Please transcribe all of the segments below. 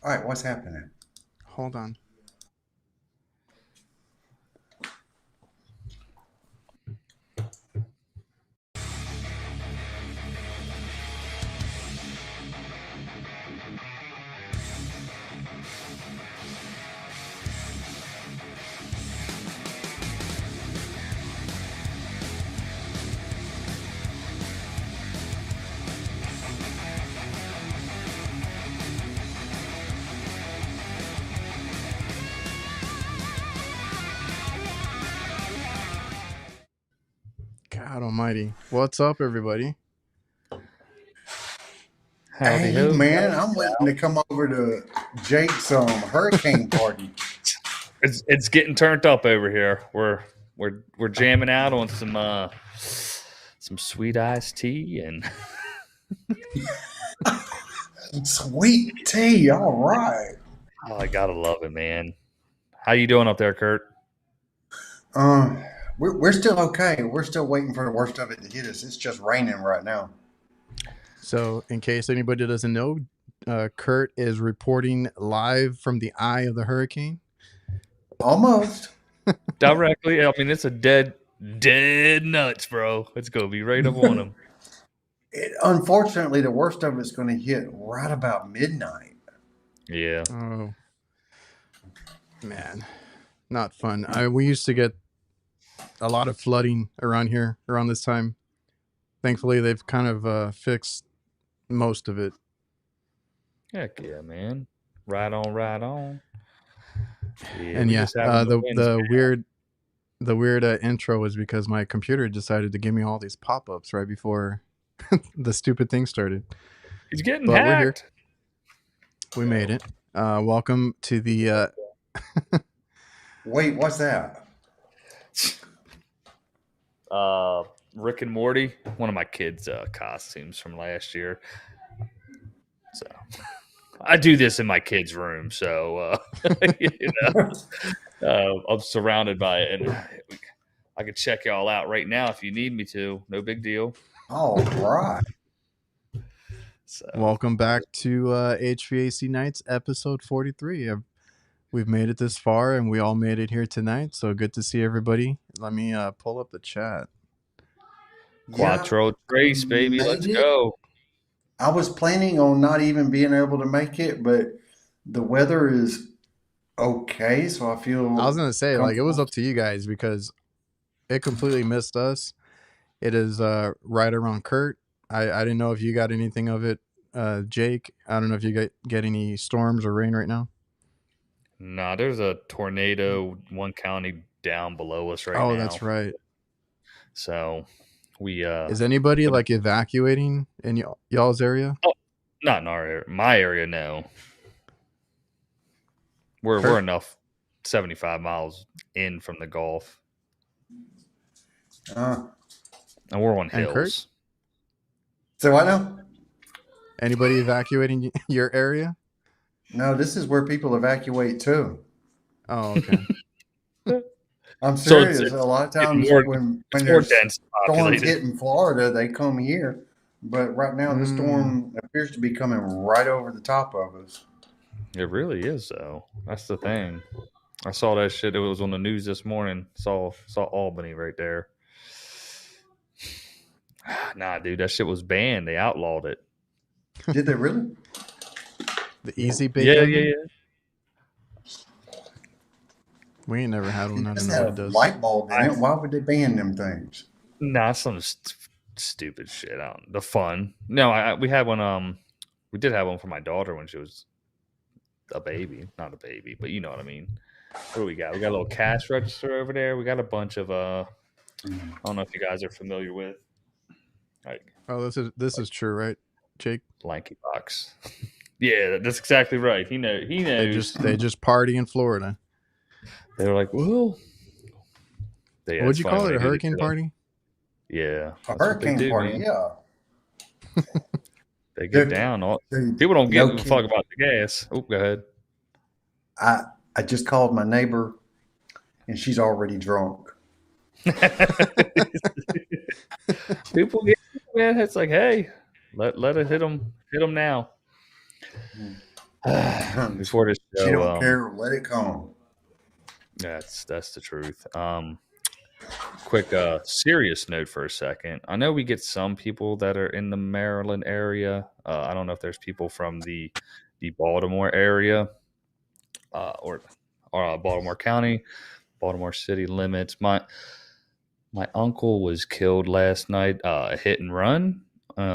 All right, what's happening? Hold on. God almighty. What's up, everybody? Howdy, hey, man, I'm waiting to come over to Jake's hurricane party. It's getting turned up over here. We're jamming out on some sweet iced tea and sweet tea. All right. Oh, I gotta love it, man. How you doing up there, Kurt? We're still okay. We're still waiting for the worst of it to hit us. It's just raining right now. So, in case anybody doesn't know, Kurt is reporting live from the eye of the hurricane. Almost. Directly. I mean, it's a dead nuts, bro. It's gonna be right up on them. Unfortunately, the worst of it's going to hit right about midnight. Yeah. Oh, man, not fun. We used to get a lot of flooding around here around this time. Thankfully, they've kind of fixed most of it. Heck yeah, man! Right on, right on. Yeah, and yeah, the weird intro was because my computer decided to give me all these pop-ups right before the stupid thing started. He's getting hacked. We're here. We made it. Welcome to the. Wait, what's that? Rick and Morty, one of my kids' costumes from last year. So I do this in my kids' room, so I'm surrounded by it, and I can check y'all out right now if you need me to. No big deal. All right. So. Welcome back to HVAC Knights, episode 43. We've made it this far, and we all made it here tonight. So good to see everybody. Let me pull up the chat. Quattro Trace, baby, let's go. I was planning on not even being able to make it, but the weather is okay, so I feel. I was gonna say, like, it was up to you guys because it completely missed us. It is right around Kurt. I didn't know if you got anything of it, Jake. I don't know if you get any storms or rain right now. Nah, there's a tornado one county down below us right now. Oh, that's right. So we is anybody like evacuating in y'all's area? Oh, not in our area. My area, no. We're enough 75 miles in from the Gulf. And we're on hills. So I know. Anybody evacuating your area? No, this is where people evacuate too. Oh, okay. I'm serious. So a lot of times when there's storms hitting Florida, they come here. But right now, the storm appears to be coming right over the top of us. It really is, though. That's the thing. I saw that shit. It was on the news this morning. Saw Albany right there. Nah, dude, that shit was banned. They outlawed it. Did they really? The easy bake? Yeah. We ain't never had one. I don't know what it does. Light bulb in it. Why would they ban them things? Nah, some stupid shit. The fun. No, we had one. We did have one for my daughter when she was a baby. Not a baby, but you know what I mean. What do we got? We got a little cash register over there. We got a bunch of I don't know if you guys are familiar with. Like, this is true, right, Jake? Lanky box. Yeah, that's exactly right. He knows. They just party in Florida. They were like, well, what would you call it? A hurricane party? Yeah, a hurricane party. Man. Yeah. They get down. People don't give a fuck about the gas. Oh, go ahead. I just called my neighbor, and she's already drunk. People get, man. It's like, hey, let it hit them now. Before this show, She don't care. Let it come. That's the truth. Quick, serious note for a second. I know we get some people that are in the Maryland area. I don't know if there's people from the Baltimore area, or Baltimore County, Baltimore City limits. My uncle was killed last night. Hit and run,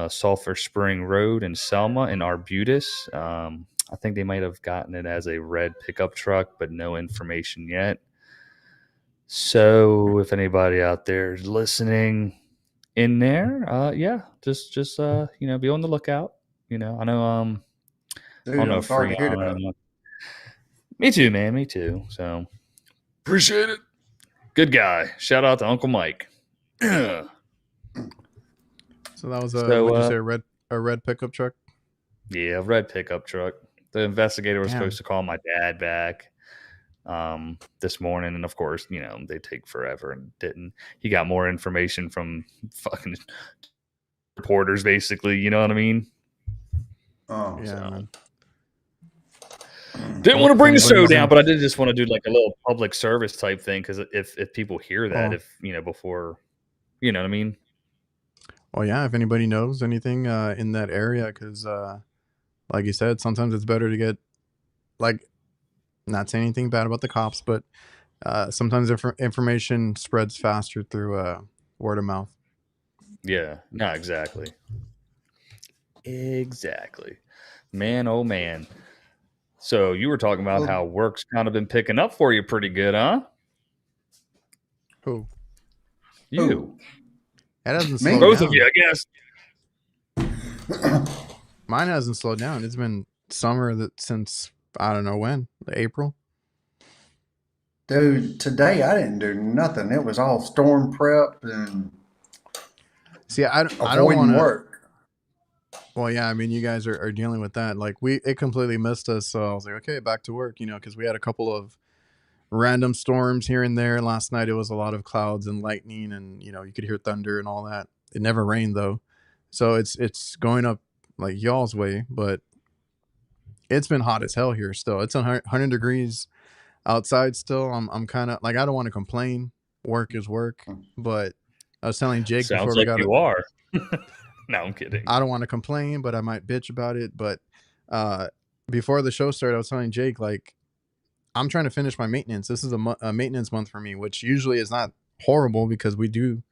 Sulphur Spring Road in Selma in Arbutus. I think they might have gotten it as a red pickup truck, but no information yet. So if anybody out there is listening in there, yeah, just be on the lookout. I know Dude, I don't know I'm sorry to hear that. Me too, man. Me too. So appreciate it. Good guy. Shout out to Uncle Mike. So that was what'd you say, a red pickup truck? Yeah, red pickup truck. The investigator was supposed to call my dad back this morning, and of course, they take forever and didn't. He got more information from fucking reporters, basically. You know what I mean? Oh, yeah. Man. Didn't want to bring the show down, but I did just want to do like a little public service type thing, because if people hear that, before, you know what I mean? Well, yeah, if anybody knows anything in that area, because like you said, sometimes it's better to get, like, not saying anything bad about the cops, but sometimes information spreads faster through word of mouth. Yeah, no, exactly. Man, oh man. So you were talking about how work's kind of been picking up for you pretty good, huh? Who? You. That hasn't slowed Both down. of you, I guess. Mine hasn't slowed down. It's been summer since I don't know when, April. Dude, today I didn't do nothing. It was all storm prep and I don't want to work. Well, yeah, I mean, you guys are dealing with that. Like, it completely missed us. So I was like, okay, back to work, because we had a couple of random storms here and there. Last night, it was a lot of clouds and lightning, and, you could hear thunder and all that. It never rained, though. So it's going up like y'all's way, but it's been hot as hell here still. It's 100 degrees outside still. I'm kind of like, I don't want to complain. Work is work. But I was telling Jake Sounds before like you are. No, I'm kidding. I don't want to complain, but I might bitch about it. But before the show started, I was telling Jake, like, I'm trying to finish my maintenance. This is a maintenance month for me, which usually is not horrible because we do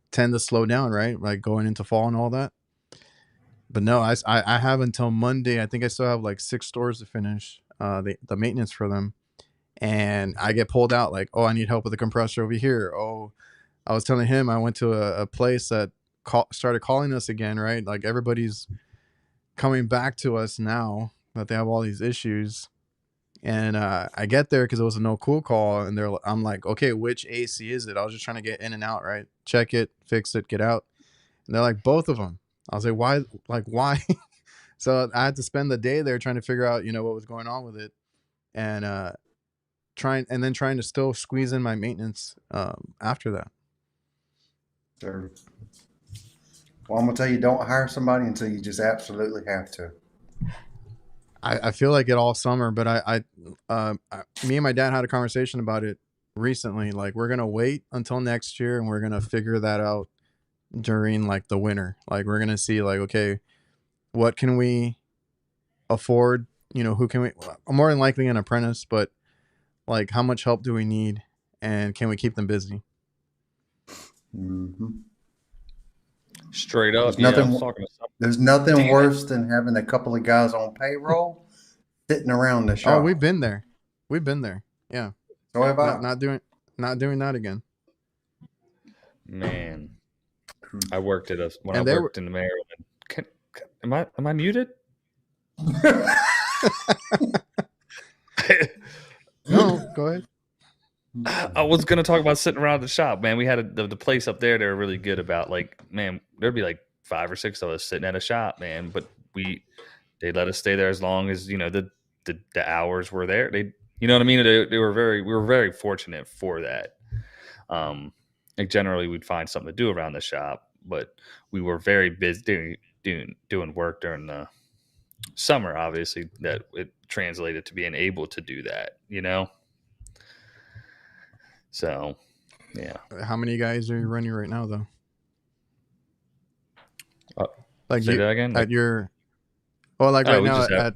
tend to slow down, right? Like going into fall and all that. But no, I have until Monday. I think I still have like 6 stores to finish the maintenance for them. And I get pulled out like, oh, I need help with the compressor over here. Oh, I was telling him I went to a place that started calling us again, right? Like everybody's coming back to us now that they have all these issues. And I get there because it was a no cool call, and I'm like, okay, which AC is it? I was just trying to get in and out, right? Check it, fix it, get out. And they're like, both of them. I was like, why? Like, why? So I had to spend the day there trying to figure out, what was going on with it, and trying to still squeeze in my maintenance after that. Sure. Well, I'm gonna tell you, don't hire somebody until you just absolutely have to. I feel like it all summer, but me and my dad had a conversation about it recently. Like, we're gonna wait until next year, and we're gonna figure that out during like the winter. Like, we're gonna see like, okay, what can we afford? Who can we? More than likely an apprentice, but like, how much help do we need, and can we keep them busy? Mm-hmm. Straight up, there's nothing worse than having a couple of guys on payroll sitting around the shop. Oh, we've been there. Yeah. So have I. Not doing that again. Man, I worked in the Maryland. Am I muted? No, go ahead. I was gonna talk about sitting around the shop, man. We had the place up there. They were really good about, like, man, there'd be like 5 or 6 of us sitting at a shop, man. But they let us stay there as long as the hours were there. You know what I mean? We were very fortunate for that. Like generally we'd find something to do around the shop, but we were very busy doing work during the summer, obviously, that it translated to being able to do that, you know? So, yeah. How many guys are you running right now, though? Like say that again? At your, well, like right now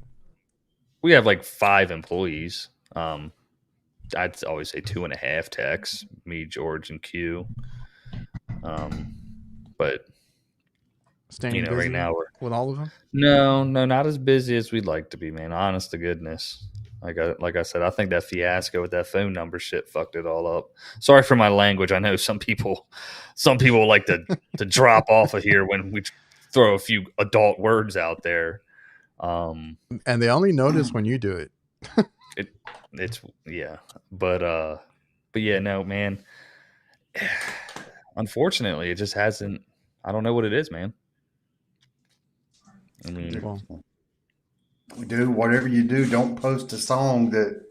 we have like 5 employees. I'd always say 2.5 techs, me, George, and Q. But staying busy right now with all of them? No, not as busy as we'd like to be, man. Honest to goodness. Like I said, I think that fiasco with that phone number shit fucked it all up. Sorry for my language. I know some people like to drop off of here when we throw a few adult words out there. And they only notice when you do it. It's yeah. But yeah, no, man. Unfortunately, it just hasn't. I don't know what it is, man. I mean, do whatever you do. Don't post a song that.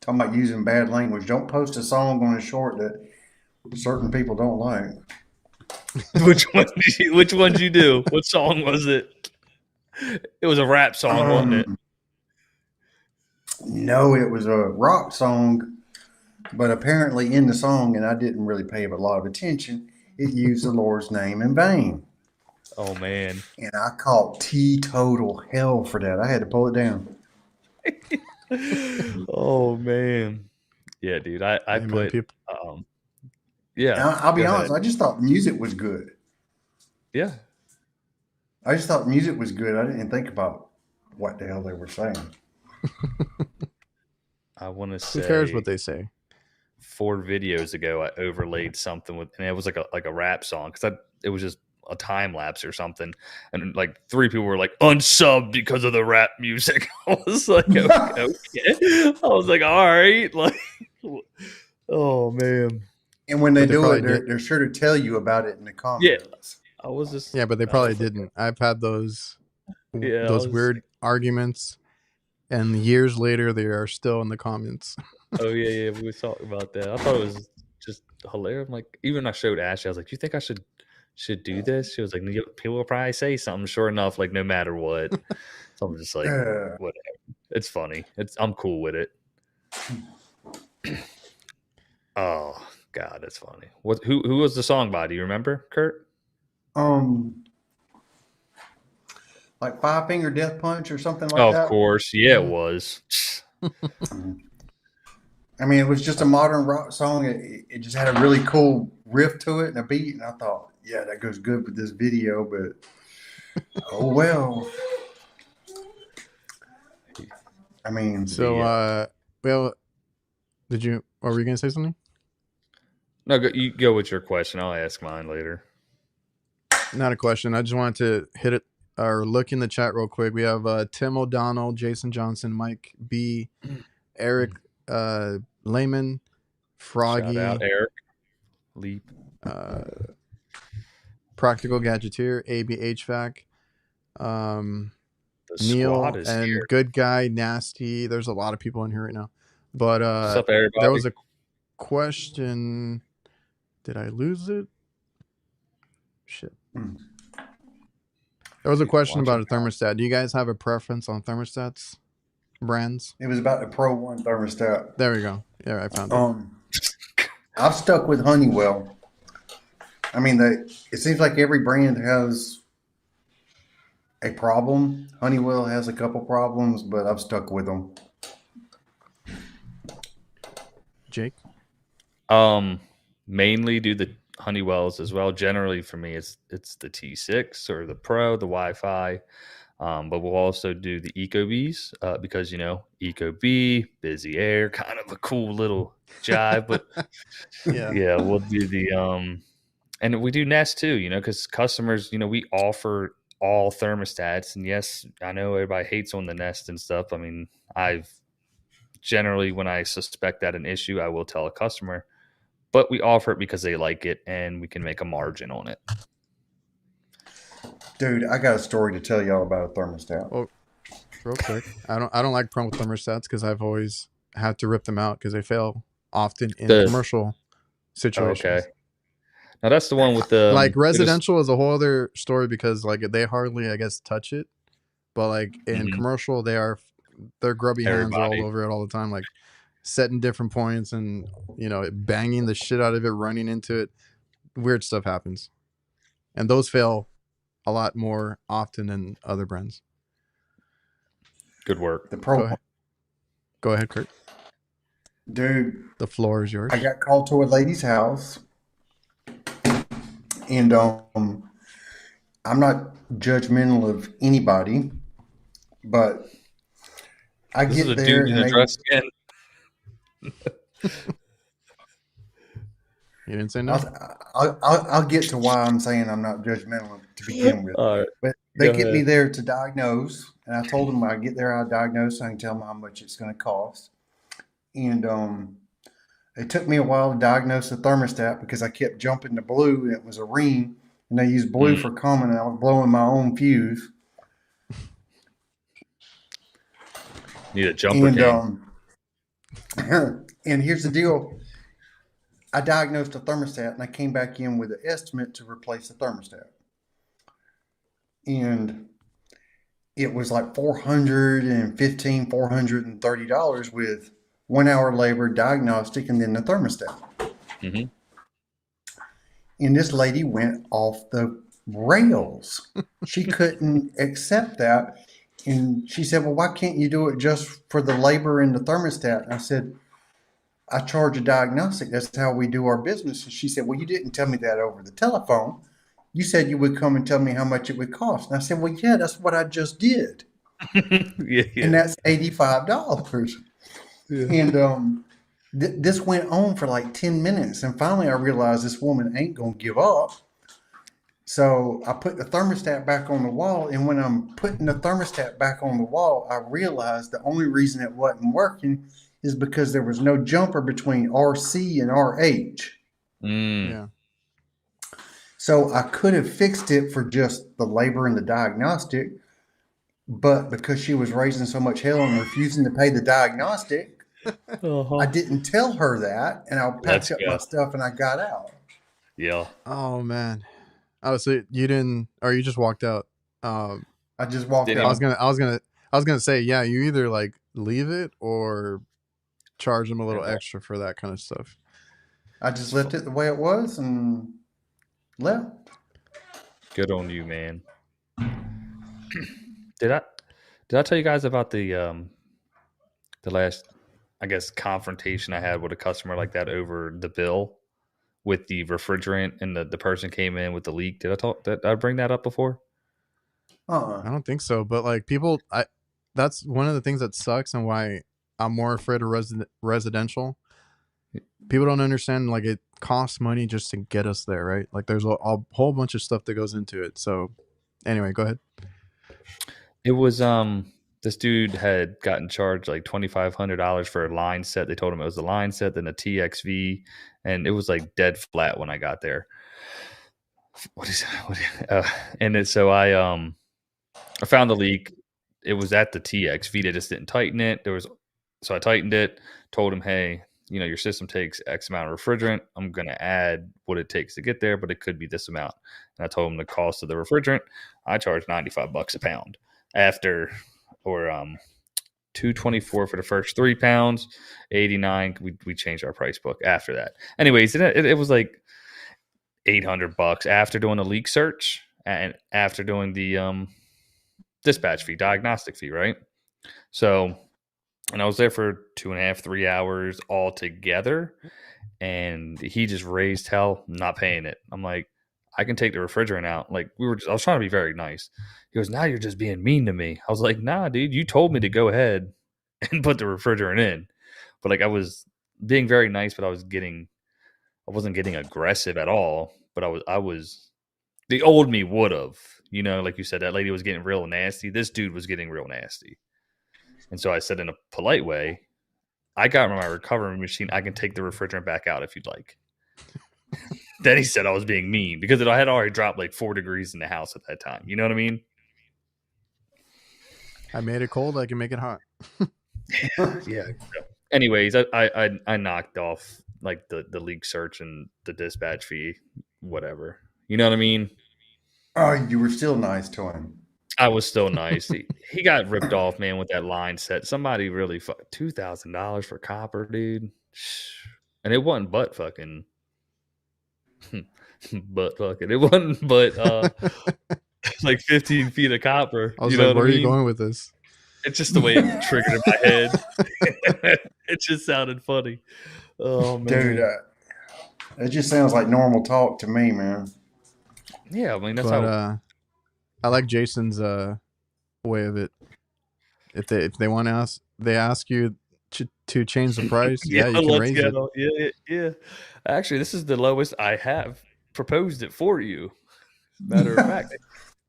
Talking about using bad language. Don't post a song on a short that certain people don't like. Which one did you do? What song was it? It was a rap song, wasn't it? No, it was a rock song, but apparently in the song, and I didn't really pay a lot of attention, it used the Lord's name in vain. Oh, man. And I caught teetotal hell for that. I had to pull it down. Oh, man. Yeah, dude. I put... yeah. I'll be honest. I just thought music was good. Yeah. I just thought music was good. I didn't think about what the hell they were saying. I want to say... Who cares what they say? 4 videos ago, I overlaid something with... And it was like a rap song. Because it was just a time lapse or something, and like 3 people were like unsubbed because of the rap music. I was like, okay. I was like, all right, like, oh man. And when they do it, they're sure to tell you about it in the comments. Yeah, I was just but they probably didn't. I've had those weird arguments, and years later they are still in the comments. Oh yeah, we were talking about that. I thought it was just hilarious. I'm like, even I showed Ashley, I was like, do you think I should do this? She was like, people will probably say something. Sure enough, like no matter what. So I'm just like, whatever. It's funny. I'm cool with it. Oh God, that's funny. Who was the song by? Do you remember, Kurt? Like 5 Finger Death Punch or something like that. Of course, yeah, it was. I mean, it was just a modern rock song. It just had a really cool riff to it and a beat, and I thought, yeah, that goes good with this video, but oh well. I mean, so well, did you? Or were you gonna say something? No, you go with your question. I'll ask mine later. Not a question. I just wanted to hit it or look in the chat real quick. We have Tim O'Donnell, Jason Johnson, Mike B, Eric Lehman, Froggy, shout out Eric, Leap, Practical Gadgeteer, AB HVAC, Neil, and here. Good Guy, Nasty. There's a lot of people in here right now. But what's up, everybody? There was a question. Did I lose it? Shit. There was a question about a thermostat. Do you guys have a preference on thermostats? Brands? It was about the Pro One thermostat. There we go. Yeah, I found it. I've stuck with Honeywell. I mean, it seems like every brand has a problem. Honeywell has a couple problems, but I've stuck with them. Jake? Mainly do the Honeywells as well. Generally, for me, it's the T6 or the Pro, the Wi-Fi. But we'll also do the Ecobs because, Ecobee, busy air, kind of a cool little jive. But yeah, we'll do the and we do Nest too, because customers, we offer all thermostats. And yes, I know everybody hates on the Nest and stuff. I mean, I've generally, when I suspect that an issue, I will tell a customer, but we offer it because they like it and we can make a margin on it. Dude, I got a story to tell y'all about a thermostat. Oh, real quick. I don't like Chrome thermostats because I've always had to rip them out because they fail often in commercial situations. Okay. Now that's the one with the like residential is a whole other story because like they hardly, I guess, touch it. But like in commercial, their grubby hands are all over it all the time, like setting different points and banging the shit out of it, running into it. Weird stuff happens, and those fail a lot more often than other brands. Good work. Go ahead, Kurt. Dude, the floor is yours. I got called to a lady's house, and I'm not judgmental of anybody, but I get there and You didn't say no. I'll get to why I'm saying I'm not judgmental to begin with. But they get me there to diagnose, and I told them I get there, I'll diagnose, so I can tell them how much it's going to cost. And it took me a while to diagnose the thermostat because I kept jumping to blue, and it was a ring, and they used blue for common, and I was blowing my own fuse. Need a jumper cane. And here's the deal. I diagnosed a thermostat, and I came back in with an estimate to replace the thermostat. And it was like $415, $430 with 1 hour labor, diagnostic, and then the thermostat. And this lady went off the rails. She couldn't accept that. And she said, well, why can't you do it just for the labor and the thermostat? And I said, I charge a diagnostic. That's how we do our business. And she said, well, you didn't tell me that over the telephone. You said you would come and tell me how much it would cost. And I said, well, yeah, that's what I just did. And that's $85. And this went on for like 10 minutes. And finally, I realized this woman ain't going to give up. So I put the thermostat back on the wall. And when I'm putting the thermostat back on the wall, I realized the only reason it wasn't working is because there was no jumper between RC and RH. Yeah. So I could have fixed it for just the labor and the diagnostic, but because she was raising so much hell and refusing to pay the diagnostic, I didn't tell her that, and I packed up my stuff and I got out. Yeah. Oh man. Oh, so you didn't, or you just walked out? I just walked out. I was gonna say, yeah, you either like leave it or charge them a little extra for that kind of stuff. I just left it the way it was and left. Good on you, man. Did I tell you guys about the last, I guess, confrontation I had with a customer like that over the bill with the refrigerant, and the person came in with the leak? Did I bring that up before? I don't think so, but like people, that's one of the things that sucks and why I'm more afraid of residential. People don't understand, like, it costs money just to get us there, right? Like there's a whole bunch of stuff that goes into it. So anyway, go ahead. It was this dude had gotten charged like $2,500 for a line set. They told him it was the line set, then a TXV, and it was like dead flat when I got there. So I found the leak. It was at the TXV. They just didn't tighten it. So I tightened it, told him, hey, your system takes X amount of refrigerant. I'm going to add what it takes to get there, but it could be this amount. And I told him the cost of the refrigerant. I charge $95 a pound after, or $224 for the first 3 pounds, $89. We changed our price book after that. Anyways, it was like $800 after doing the leak search and after doing the dispatch fee, diagnostic fee, right? So, and I was there for 2.5, 3 hours all together, and he just raised hell, not paying it. I'm like, I can take the refrigerant out. Like I was trying to be very nice. He goes, now you're just being mean to me. I was like, nah, dude, you told me to go ahead and put the refrigerant in. But like I was being very nice, but I wasn't getting aggressive at all. But I was the old me would have, like you said, that lady was getting real nasty. This dude was getting real nasty. And so I said in a polite way, I got my recovery machine. I can take the refrigerant back out if you'd like. Then he said I was being mean because I had already dropped like 4 degrees in the house at that time. You know what I mean? I made it cold. I can make it hot. Yeah. Anyways, I knocked off like the leak search and the dispatch fee, whatever. You know what I mean? Oh, you were still nice to him. I was still nice. He got ripped off, man, with that line set. Somebody really $2,000 for copper, dude. And it wasn't butt fucking. Butt fucking. It wasn't but like 15 feet of copper. I was You like, know what where I are you mean? going with this? It's just the way it triggered in my head. It just sounded funny. Oh man, Dude, it just sounds like normal talk to me, man. yeah. I mean, that's But how. I like Jason's way of it. If they want to ask, they ask you to change the price. Yeah, you can let's raise it. go. Yeah. Actually, this is the lowest I have proposed it for you. Matter of fact,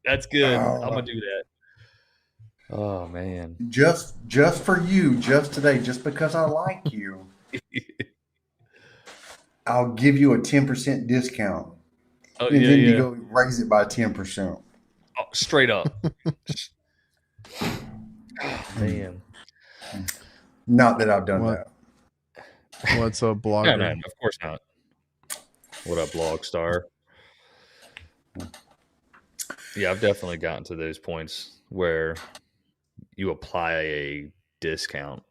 that's good. I'm gonna do that. Oh man. Just for you, just today, just because I like you, I'll give you a 10% discount. Oh And yeah, then you yeah. go raise it by 10%. Oh, straight up. Oh, man. Not that I've done What? that. What's a blogger? No, of course not. What up, Blogstar? Yeah, I've definitely gotten to those points where you apply a discount.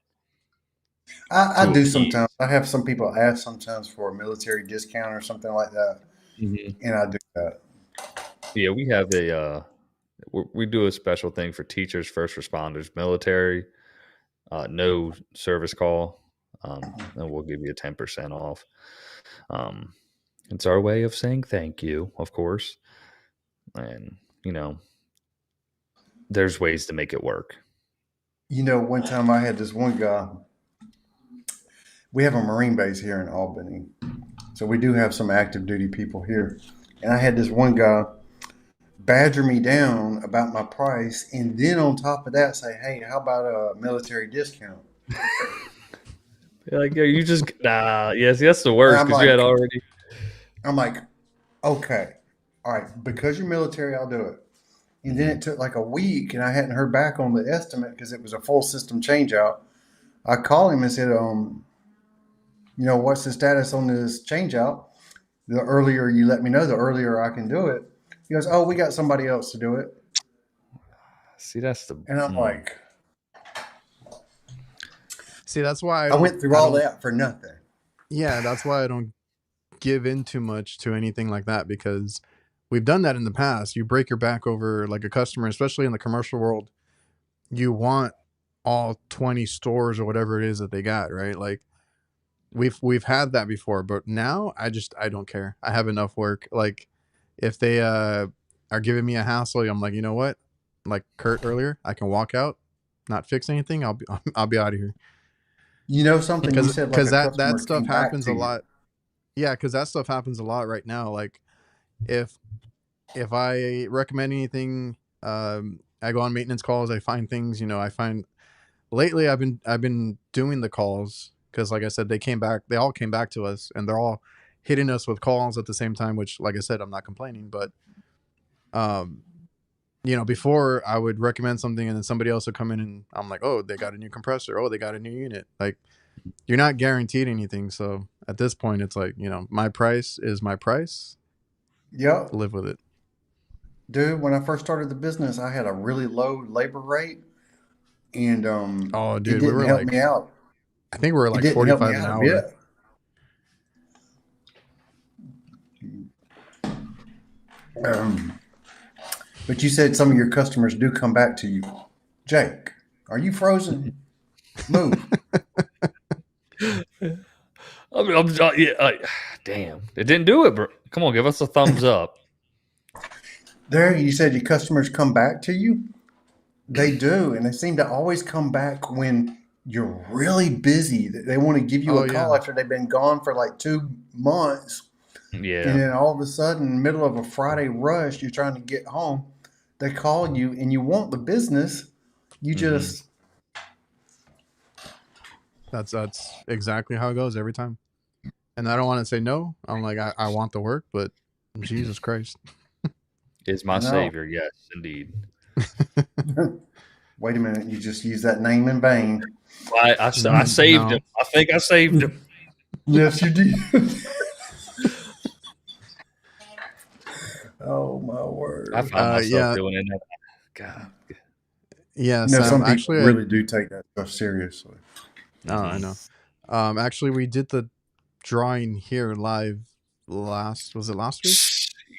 I to do appease. sometimes. I have some people ask sometimes for a military discount or something like that, and I do that. Yeah, we have we do a special thing for teachers, first responders, military, no service call, and we'll give you a 10% off. It's our way of saying thank you, of course, and there's ways to make it work. You know, one time I had this one guy. We have a Marine base here in Albany, so we do have some active duty people here. And I had this one guy badger me down about my price, and then on top of that, say, "Hey, how about a military discount?" Like, you just yes, that's the worst because you had already. I'm like, okay, all right, because you're military, I'll do it. And then it took like a week, and I hadn't heard back on the estimate because it was a full system change out. I called him and said, what's the status on this change out? The earlier you let me know, the earlier I can do it. He goes, oh, we got somebody else to do it. See, that's the. And I'm like, see, that's why I went through all that for nothing. Yeah, that's why I don't give in too much to anything like that, because we've done that in the past. You break your back over like a customer, especially in the commercial world. You want all 20 stores or whatever it is that they got, right? Like we've had that before, but now I don't care. I have enough work. Like if they are giving me a hassle, I'm like, you know what? Like Kurt earlier, I can walk out, not fix anything. I'll be out of here. You know something you said, because like that stuff happens a you. lot. Yeah, because that stuff happens a lot right now. Like if I recommend anything, I go on maintenance calls. I find things. I find lately I've been doing the calls because, like I said, they all came back to us, and they're all hitting us with calls at the same time. Which, like I said, I'm not complaining, but before I would recommend something and then somebody else would come in and I'm like, oh, they got a new compressor. Oh, they got a new unit. Like, you're not guaranteed anything. So at this point, it's like, my price is my price. Yep. Live with it. Dude, when I first started the business, I had a really low labor rate, and oh, dude, it didn't help me out. I think we were like 45 an hour. But you said some of your customers do come back to you. Jake, are you frozen? Move. Damn, it didn't do it, bro. Come on, give us a thumbs up. There, you said your customers come back to you. They do, and they seem to always come back when you're really busy. They want to give you a call after they've been gone for like 2 months. Yeah. And then all of a sudden, middle of a Friday rush, you're trying to get home. They call you, and you want the business. You just. That's exactly how it goes every time. And I don't want to say no. I'm like, I want the work, but Jesus Christ. Is my savior. Yes, indeed. Wait a minute, you just used that name in vain. I saved No. him. I think I saved him. Yes, you did. Oh my word! I found myself yeah. doing it. God. Yeah, You know, Sam. some people Actually, really do take that stuff seriously. I know. Actually, we did the drawing here live was it last week?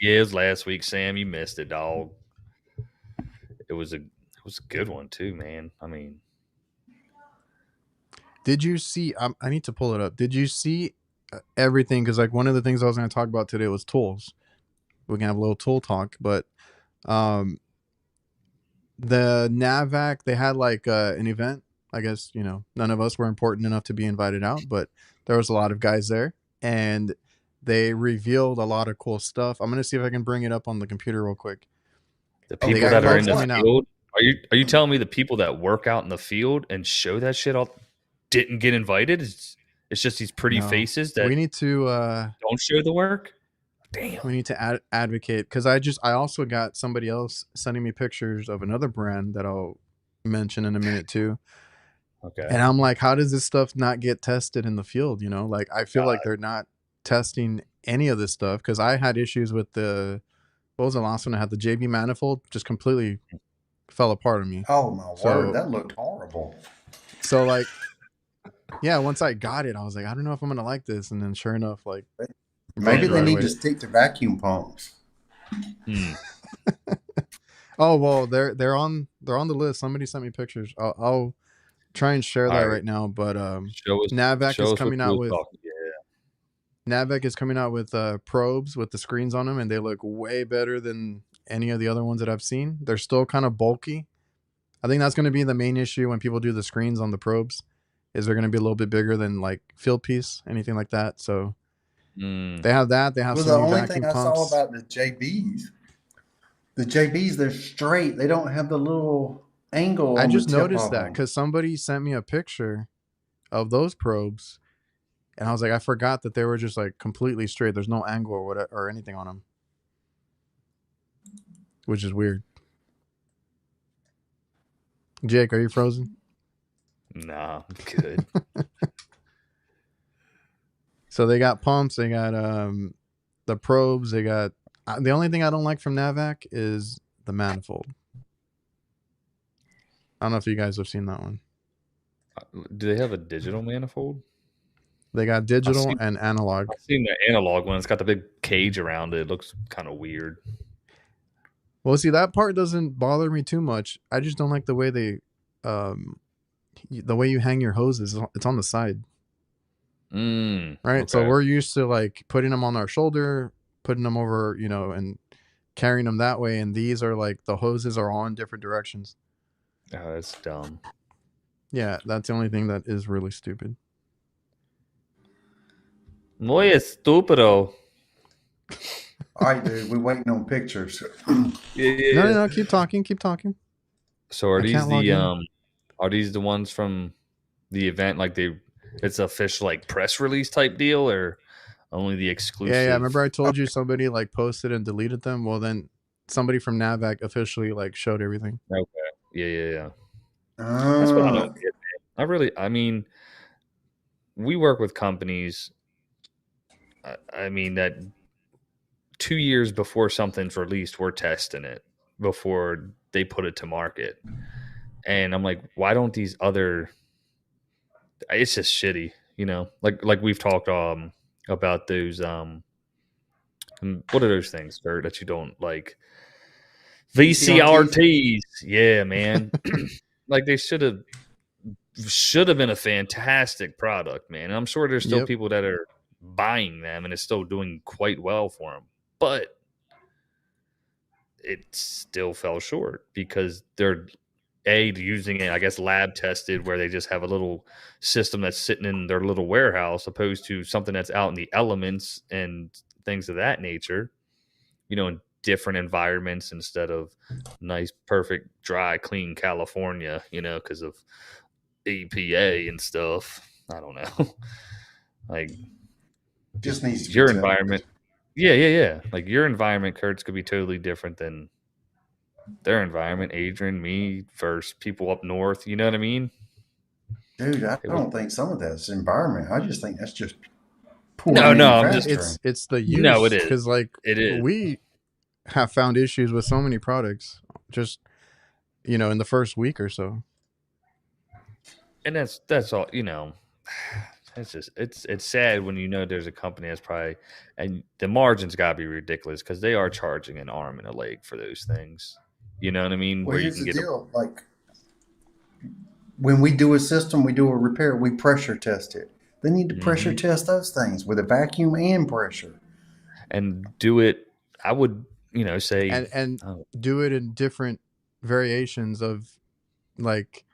Yeah, it was last week, Sam. You missed it, dog. It was a good one too, man. I mean, Did you see? I need to pull it up. Did you see everything? Because like one of the things I was going to talk about today was tools. We can have a little tool talk, but um, the NAVAC they had like an event. I guess none of us were important enough to be invited out, but there was a lot of guys there, and they revealed a lot of cool stuff. I'm gonna see if I can bring it up on the computer real quick. the They people got that are clubs in the coming out. field. Are you telling me the people that work out in the field and show that shit all didn't get invited? It's just these pretty No. faces that We need to don't show the work. Damn. we need to advocate, because I also got somebody else sending me pictures of another brand that I'll mention in a minute too. Okay. And I'm like, how does this stuff not get tested in the field? Like I feel like they're not testing any of this stuff, because I had issues with what was the last one I had? The JB manifold just completely fell apart on me. Oh my So- word, that looked horrible. So like, yeah, once I got it, I was like, I don't know if I'm gonna like this. And then sure enough, like Maybe Right they need away. to stick to vacuum pumps. Hmm. oh well, they're on the list. Somebody sent me pictures. I'll try and share that All right. right now. But Show us. NAVAC show is us what coming you out was with talking- Yeah. NAVAC is coming out with probes with the screens on them, and they look way better than any of the other ones that I've seen. They're still kind of bulky. I think that's going to be the main issue when people do the screens on the probes, is they're going to be a little bit bigger than like field piece, anything like that. So they have that. They have Well, the some new only vacuum thing I pumps. saw about the JBs, they're straight. They don't have the little angle. I on just the tip noticed of that them. because somebody sent me a picture of those probes, and I was like, I forgot that they were just like completely straight. There's no angle or whatever or anything on them, which is weird. Jake, are you frozen? Nah, I'm good. So they got pumps, they got the probes, they got the only thing I don't like from NAVAC is the manifold. I don't know if you guys have seen that one. Do they have a digital manifold? They got digital seen- and analog. I've seen the analog one. It's got the big cage around it. It looks kind of weird. Well, see, that part doesn't bother me too much. I just don't like the way the way you hang your hoses. It's on the side. Right. So okay. we're used to like putting them on our shoulder, putting them over, and carrying them that way. And these are like the hoses are all in different directions. Oh, that's dumb. Yeah, that's the only thing that is really stupid. Muy estúpido. All right, dude, we're waiting on pictures. Yeah. No, keep talking. So are I these can't log the in. are these the ones from the event? Like it's official like press release type deal, or only the exclusive? Yeah. Remember I told you somebody like posted and deleted them? Well, then somebody from NAVAC officially like showed everything. Okay. Yeah. That's what I don't get, man. I mean, we work with companies. I mean that 2 years before something's released, we're testing it before they put it to market. And I'm like, why don't these other? It's just shitty, Like we've talked about those what are those things, Kurt, that you don't like? VCRTs. Yeah, man. Like they should have been a fantastic product, man. And I'm sure there's still Yep. people that are buying them and it's still doing quite well for them. But it still fell short because they're using it, I guess, lab tested, where they just have a little system that's sitting in their little warehouse, opposed to something that's out in the elements and things of that nature, in different environments instead of nice, perfect, dry, clean California, because of EPA and stuff. I don't know. Like, Just needs to be your tested. environment. Yeah. Like your environment, Kurtz, could be totally different than their environment, Adrian, me versus people up north. You know what I mean? Dude, I It was don't think some of that's environment. I just think that's just poor no. I'm just manufacturing. It's the no. It use, is. because like It is. we have found issues with so many products just in the first week or so. And that's all. It's just it's sad when there's a company that's probably, and the margins got to be ridiculous because they are charging an arm and a leg for those things. You know what I mean? Well, Where you here's can the get deal. Like when we do a system, we do a repair, we pressure test it. They need to pressure test those things with a vacuum and pressure. and do it. I would say And oh, do it in different variations of like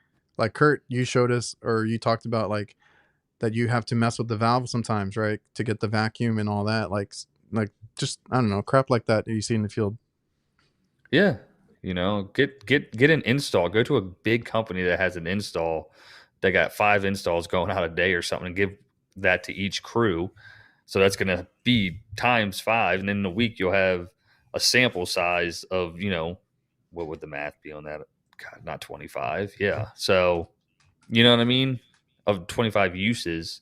Kurt, you showed us, or you talked about, like, that you have to mess with the valve sometimes, right, to get the vacuum and all that, like just, I don't know, crap like that you see in the field. yeah. Get an install. Go to a big company that has an install. They got 5 installs going out a day or something, and give that to each crew. So that's going to be times 5, and then in a week you'll have a sample size of what would the math be on that? God, not 25. Yeah. So you know what I mean? Of 25 uses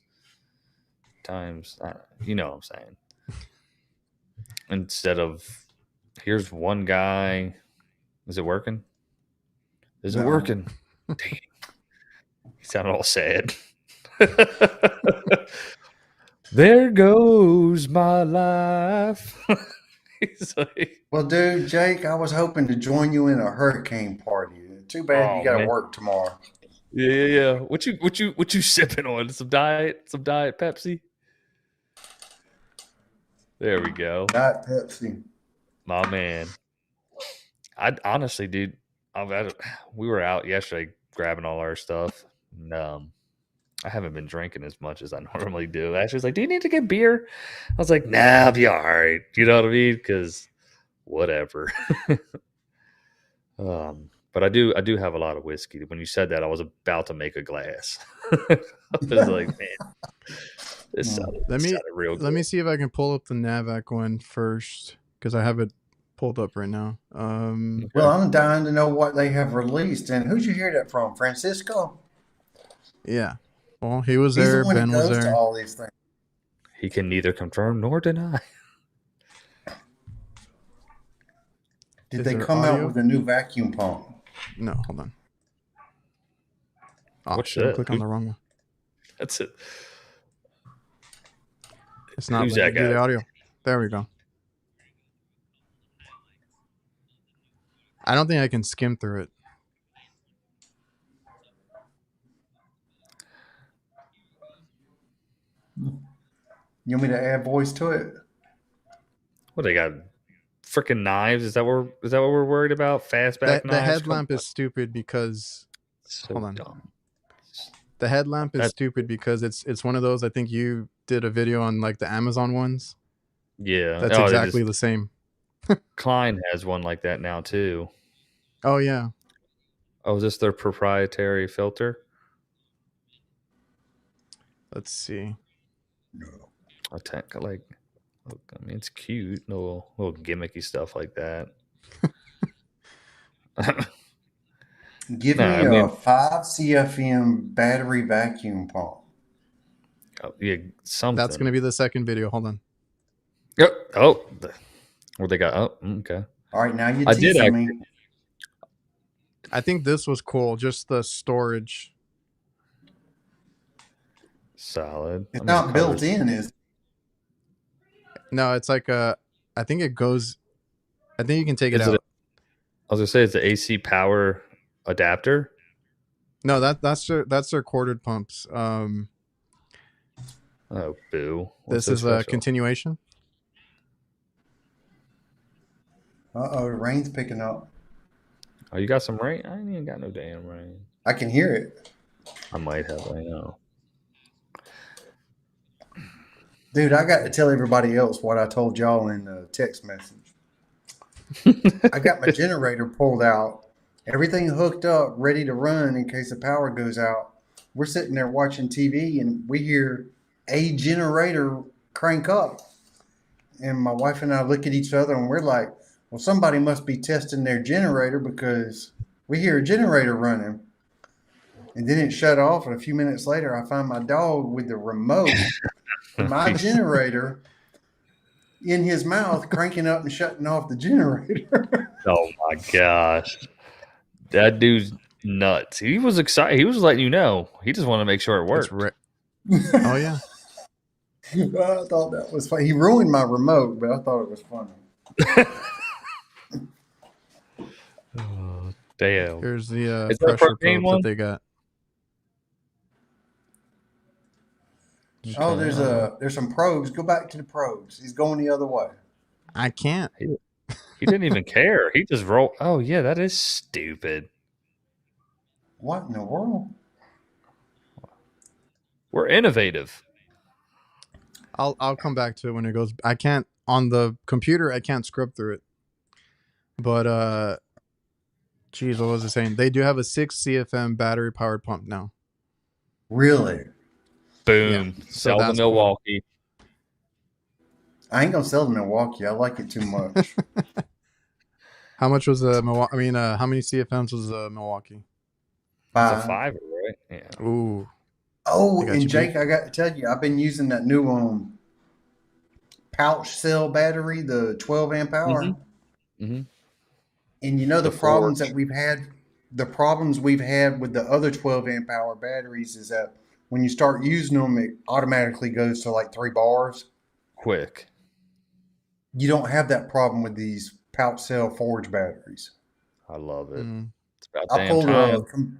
times, you know what I'm saying? Instead of here's one guy. Is it working? Is it No. working? Dang. He sounded all sad. There goes my life. He's like, Well, dude, Jake, I was hoping to join you in a hurricane party. Too bad you oh got to man. work tomorrow. Yeah. What you sipping on? Some diet Pepsi? There we go. Diet Pepsi. My man. I honestly, dude, we were out yesterday grabbing all our stuff. And, I haven't been drinking as much as I normally do. Ashley's like, "Do you need to get beer?" I was like, "Nah, I'll be all right." You know what I mean? Because whatever. But I do have a lot of whiskey. When you said that, I was about to make a glass. I was like, man, this sounded, Let this me sounded real let me good. see if I can pull up the Navac one first, because I have it pulled up right now. Well, I'm dying to know what they have released. And who'd you hear that from? Francisco? Yeah. Well, he was He's the there. one that Ben was goes to there. all these things. He can neither confirm nor deny. Did Is they there come out audio? with a new vacuum pump? No, hold on. Oh What's shit! I'm that? clicking on the wrong one. That's it. It's not Who's letting me that do the guy? audio. There we go. I don't think I can skim through it. You want me to add voice to it? What they got? Freaking knives? Is that what we're worried about? Fastback The knives? Come headlamp on. is stupid because So hold on. dumb. The headlamp is That's stupid because it's one of those. I think you did a video on, like, the Amazon ones. yeah. That's Oh, they exactly just the same. Klein has one like that now too. Oh yeah. Oh, is this their proprietary filter? Let's see. I mean, it's cute, little gimmicky stuff like that. Give No, me I a mean, 5 CFM battery vacuum pump. yeah, something. That's gonna be the second video. Hold on. Yep. Oh, what they got? Oh, okay. All right, now you're I did teasing actually. me. I think this was cool. Just the storage. Solid. It's Let me not cover built in, is it? No, it's like a. I think it goes. I think you can take it Is it? out. I was gonna say it's the AC power adapter. No, that's their corded pumps. Oh, boo! What's This so is a special? continuation. Uh-oh, the rain's picking up. Oh, you got some rain? I ain't even got no damn rain. I can hear it. I might have. I know. Dude, I got to tell everybody else what I told y'all in the text message. I got my generator pulled out, everything hooked up, ready to run in case the power goes out. We're sitting there watching TV and we hear a generator crank up. And my wife and I look at each other and we're like, Well, somebody must be testing their generator because we hear a generator running. And then it shut off, and a few minutes later, I find my dog with the remote to my generator in his mouth, cranking up and shutting off the generator. Oh my gosh. That dude's nuts. He was excited. He was letting you know. He just wanted to make sure it worked. Oh yeah. I thought that was funny. He ruined my remote, but I thought it was funny. Oh, damn. Here's the Is that a pressure propane probe one? that they got. Oh, there's some probes. Go back to the probes. He's going the other way. I can't. He didn't even care. He just rolled. Oh yeah, that is stupid. What in the world? We're innovative. I'll come back to it when it goes. I can't on the computer. I can't script through it. But geez, what was I saying? They do have a 6 CFM battery powered pump now. Really? Boom. Yeah, so Sell to that's Milwaukee. I ain't gonna sell to Milwaukee. I like it too much. How much was the Milwaukee? I mean, how many CFMs was Milwaukee? It's a 5, right? Yeah. Ooh. Oh, They got and you Jake, beat. I got to tell you, I've been using that new pouch cell battery, the 12 amp hour. Mm-hmm. And you know the The problems Forge. that we've had. The problems we've had with the other 12 amp hour batteries is that when you start using them, it automatically goes to like 3 bars. Quick. You don't have that problem with these pouch cell Forge batteries. I love it. Mm. It's about I damn time.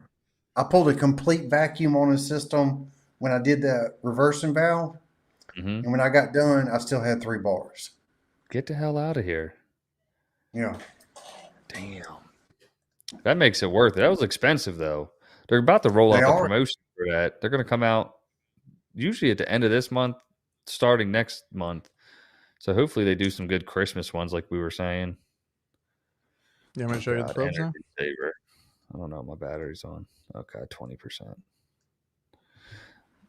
pulled a complete vacuum on the system when I did that reversing valve, Mm-hmm. and when I got done, I still had 3 bars. Get the hell out of here. Yeah, Damn. That makes it worth it. That was expensive, though. They're about to roll They out the are. promotion for that. They're going to come out usually at the end of this month, starting next month. So hopefully they do some good Christmas ones, like we were saying. Yeah, I'm gonna show you the probes now. Energy saver. I don't know. My battery's on. Okay, 20%.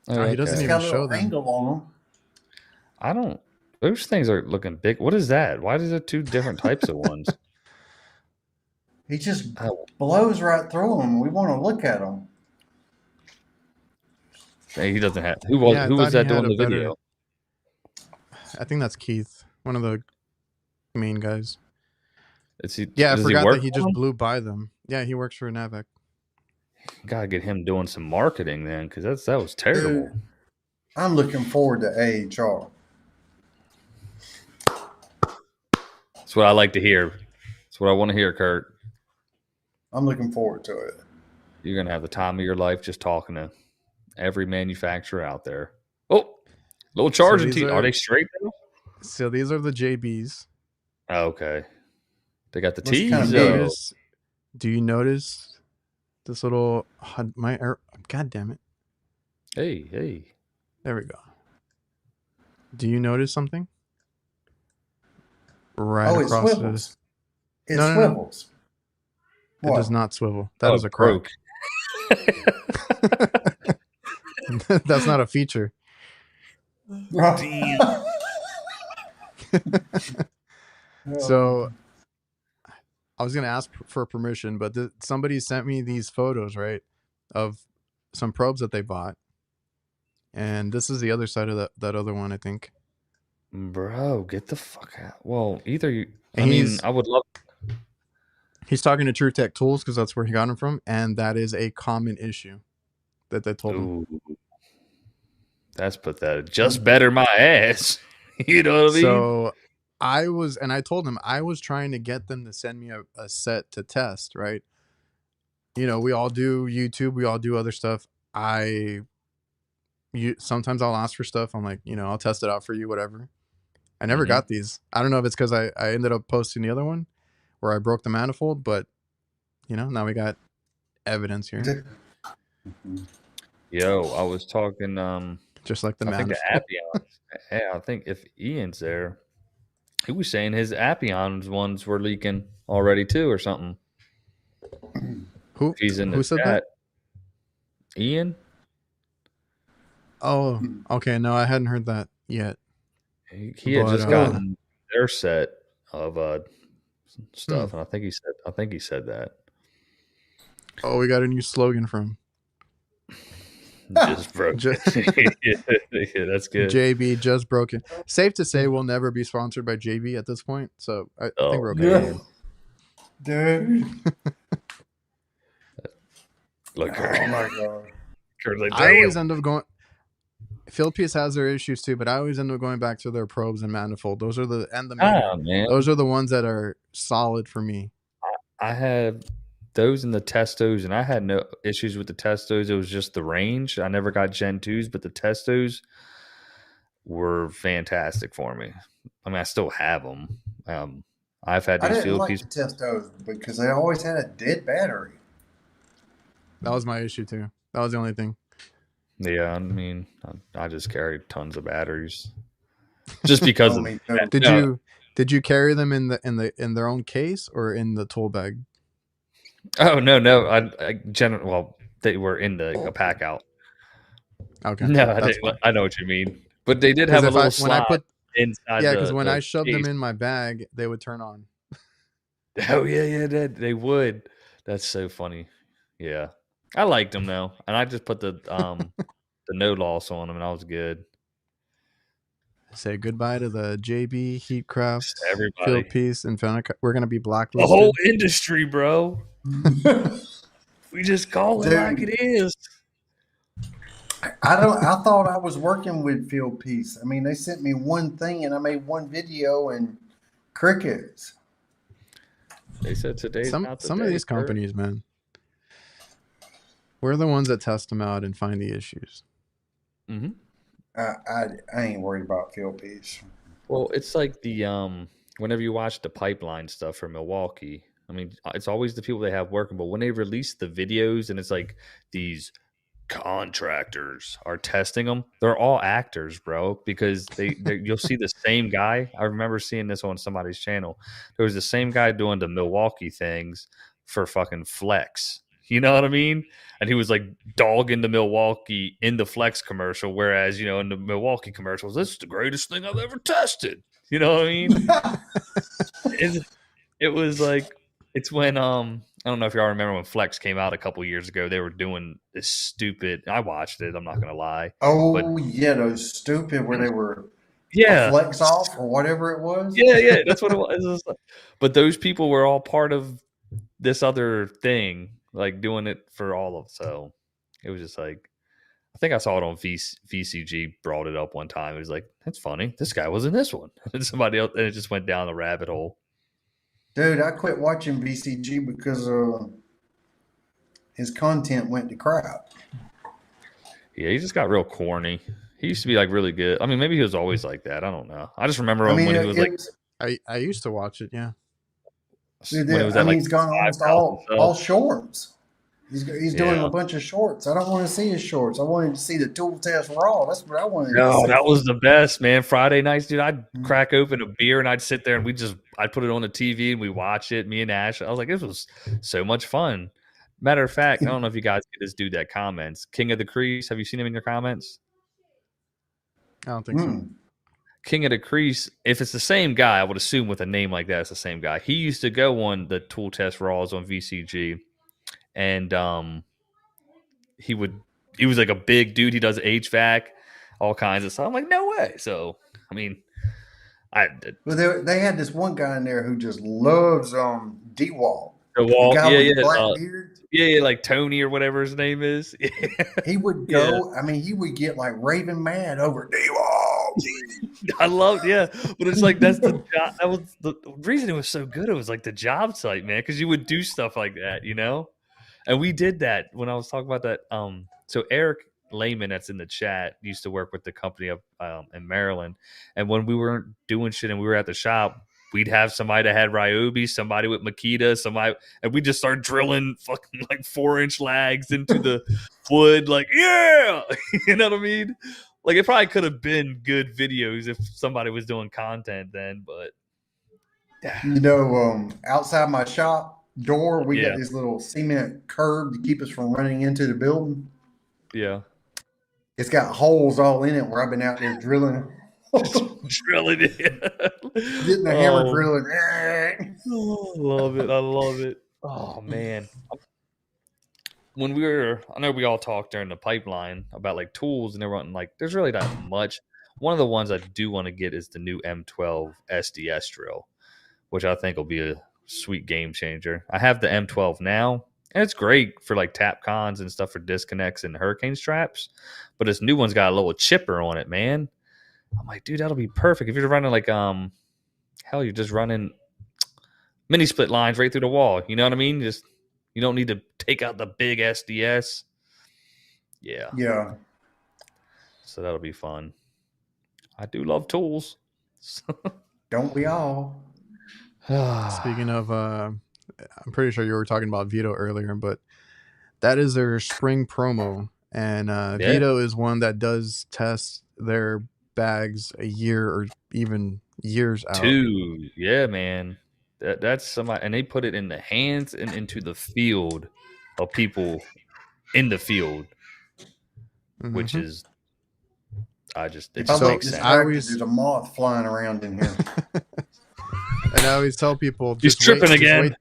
Oh, he doesn't it's even got a show little them. angle on them. I don't. Those things are looking big. What is that? Why is it 2 different types of ones? He just Oh, blows right through them. We want to look at them. hey, he doesn't have. Who was Yeah, I who was thought he that had doing a the better- video? I think that's Keith, one of the main guys. Is he? Yeah, I does he forgot work that he for just them? blew by them. Yeah, he works for Navac. Gotta get him doing some marketing then, because that was terrible. Dude, I'm looking forward to AHR. That's what I like to hear. That's what I want to hear, Kurt. I'm looking forward to it. You're gonna have the time of your life just talking to every manufacturer out there. Oh, little charging. these Are they straight though? So these are the JBs. Oh, okay. They got the Looks T's. kinda big. Do you notice this little God damn it. Hey. There we go. Do you notice something? Right Oh, it across swivels. It No. swivels. It does not swivel. That Oh, is a crack. croak. That's not a feature. Damn. So I was gonna ask for permission, but somebody sent me these photos, right, of some probes that they bought, and this is the other side of that other one, I think. Bro, get the fuck out. Well, either you. I And mean, I would love. He's talking to True Tech Tools because that's where he got them from, and that is a common issue that they told him. Ooh, that's pathetic. Just better my ass. You know what I mean? So I told him I was trying to get them to send me a set to test, right? You know, we all do YouTube, we all do other stuff. Sometimes I'll ask for stuff. I'm like, I'll test it out for you, whatever. I never got these. I don't know if it's because I ended up posting the other one where I broke the manifold, but now we got evidence here. Yo, I was talking. Just like the I think manifold. the Appions. Yeah, I think if Ian's there, he was saying his Appions ones were leaking already too, or something. Who? If he's in the Who said chat. that? Ian. Oh, okay. No, I hadn't heard that yet. He had just gotten their set of stuff, and I think he said that. Oh, we got a new slogan from Just broke. Ju- Yeah, that's good. JB. Just broken. Safe to say we'll never be sponsored by JB at this point. So I think we're okay. man. Dude. Look, Oh my god. I always end up going. Fieldpiece has their issues too, but I always end up going back to their probes and manifold. Those are the man. Those are the ones that are solid for me. I had those in the testos, and I had no issues with the testos. It was just the range. I never got Gen 2s, but the testos were fantastic for me. I mean, I still have them. I've had I these didn't like Fieldpiece. to test those because they always had a dead battery. That was my issue too. That was the only thing. Yeah, I mean, I just carried tons of batteries, just because Oh, of me that. too. Did you carry them in their own case or in the tool bag? Oh no, well, they were in a pack out. Okay, No, that's fine. I know what you mean, but they did have a little slot inside. Yeah, because when I the shoved case. them in my bag, they would turn on. Oh yeah, they would. That's so funny. Yeah, I liked them though, and I just put the no loss on them, and I was good. Say goodbye to the JB Heatcraft Everybody. Fieldpiece and we're gonna be The blacklisted. whole industry, bro. We just call it like it is. I thought I was working with Fieldpiece. I mean, they sent me one thing and I made one video and crickets. They said today's not the some of day, these bro. companies, man. We're the ones that test them out and find the issues. Mm-hmm. I ain't worried about Fieldpiece. Well, it's like the whenever you watch the pipeline stuff from Milwaukee, I mean, it's always the people they have working, but when they release the videos and it's like these contractors are testing them, they're all actors, bro, because you'll see the same guy. I remember seeing this on somebody's channel. There was the same guy doing the Milwaukee things for fucking Flex. You know what I mean? And he was like dogging the Milwaukee in the Flex commercial, whereas, you know, in the Milwaukee commercials, this is the greatest thing I've ever tested. You know what I mean? It was like, it's when I don't know if y'all remember when Flex came out a couple years ago. They were doing this stupid. I watched it. I'm not gonna lie. Oh yeah, those stupid where they were Yeah, flex off or whatever it was. yeah, that's what it was. But those people were all part of this other thing, like doing it for all of. So it was just like, I think I saw it on VCG. Brought it up one time. It was like, that's funny. This guy was in this one, and somebody else, and it just went down the rabbit hole. Dude, I quit watching VCG because his content went to crap. Yeah, he just got real corny. He used to be like really good. I mean, maybe he was always like that. I don't know. I just remember when he was like. I used to watch it. Yeah. Dude, he's gone almost all shorts. He's doing a bunch of shorts. I don't want to see his shorts. I wanted to see the tool test raw. That's what I wanted to see. No, that was the best, man. Friday nights, dude, I'd crack open a beer and I'd sit there and I'd put it on the TV and we watch it, me and Ash. I was like, this was so much fun. Matter of fact, I don't know if you guys get this dude that comments. King of the Crease, have you seen him in your comments? I don't think so. King of the Crease, if it's the same guy, I would assume with a name like that, it's the same guy. He used to go on the tool test raws on VCG. And he was like a big dude. He does HVAC, all kinds of stuff. I'm like, no way. So, I mean, Well, they had this one guy in there who just loves DeWalt. Yeah, like Tony or whatever his name is. He would go. Yeah. I mean, he would get like raving mad over DeWalt. I loved, but it's like that's the job. That was the reason it was so good. It was like the job site, man, because you would do stuff like that, you know. And we did that when I was talking about that. So Eric Lehman, that's in the chat, used to work with the company up in Maryland. And when we weren't doing shit and we were at the shop, we'd have somebody that had Ryobi, somebody with Makita, and we just start drilling fucking like 4-inch lags into the wood. Like, yeah, you know what I mean? Like, it probably could have been good videos if somebody was doing content then, but. You know, outside my shop door, we got this little cement curb to keep us from running into the building. Yeah. It's got holes all in it where I've been out there drilling. Drilling it. Getting the hammer Oh, drilling. oh, love it. I love it. Oh man. When I know we all talked during the pipeline about like tools and everyone like there's really not much. One of the ones I do want to get is the new M12 SDS drill, which I think will be a sweet game changer. I have the M12 now, and it's great for like tap cons and stuff for disconnects and hurricane straps. But this new one's got a little chipper on it, man. I'm like, dude, that'll be perfect if you're running like hell, you're just running mini split lines right through the wall. You know what I mean? Just you don't need to take out the big SDS. Yeah. Yeah. So that'll be fun. I do love tools. Don't we all? Speaking of, I'm pretty sure you were talking about Vito earlier, but that is their spring promo. And Vito is one that does test their bags a year or even years out. 2, yeah, man. That's somebody, and they put it in the hands and into the field of people in the field, which is, it just makes sense. There's a moth flying around in here. And I always tell people, He's tripping again.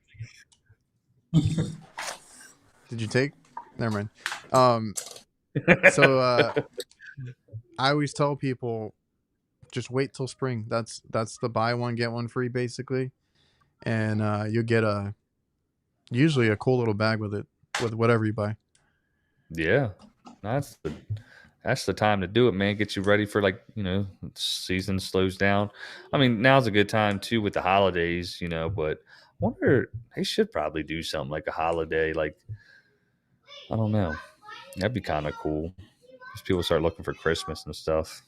Did you take? Never mind. So I always tell people, just wait till spring. That's the buy one get one free basically, and you get usually a cool little bag with it with whatever you buy. Yeah, that's the time to do it, man. Get you ready for season slows down. I mean, now's a good time too with the holidays, but I wonder they should probably do something like a holiday, like I don't know. That'd be kind of cool. Because people start looking for Christmas and stuff.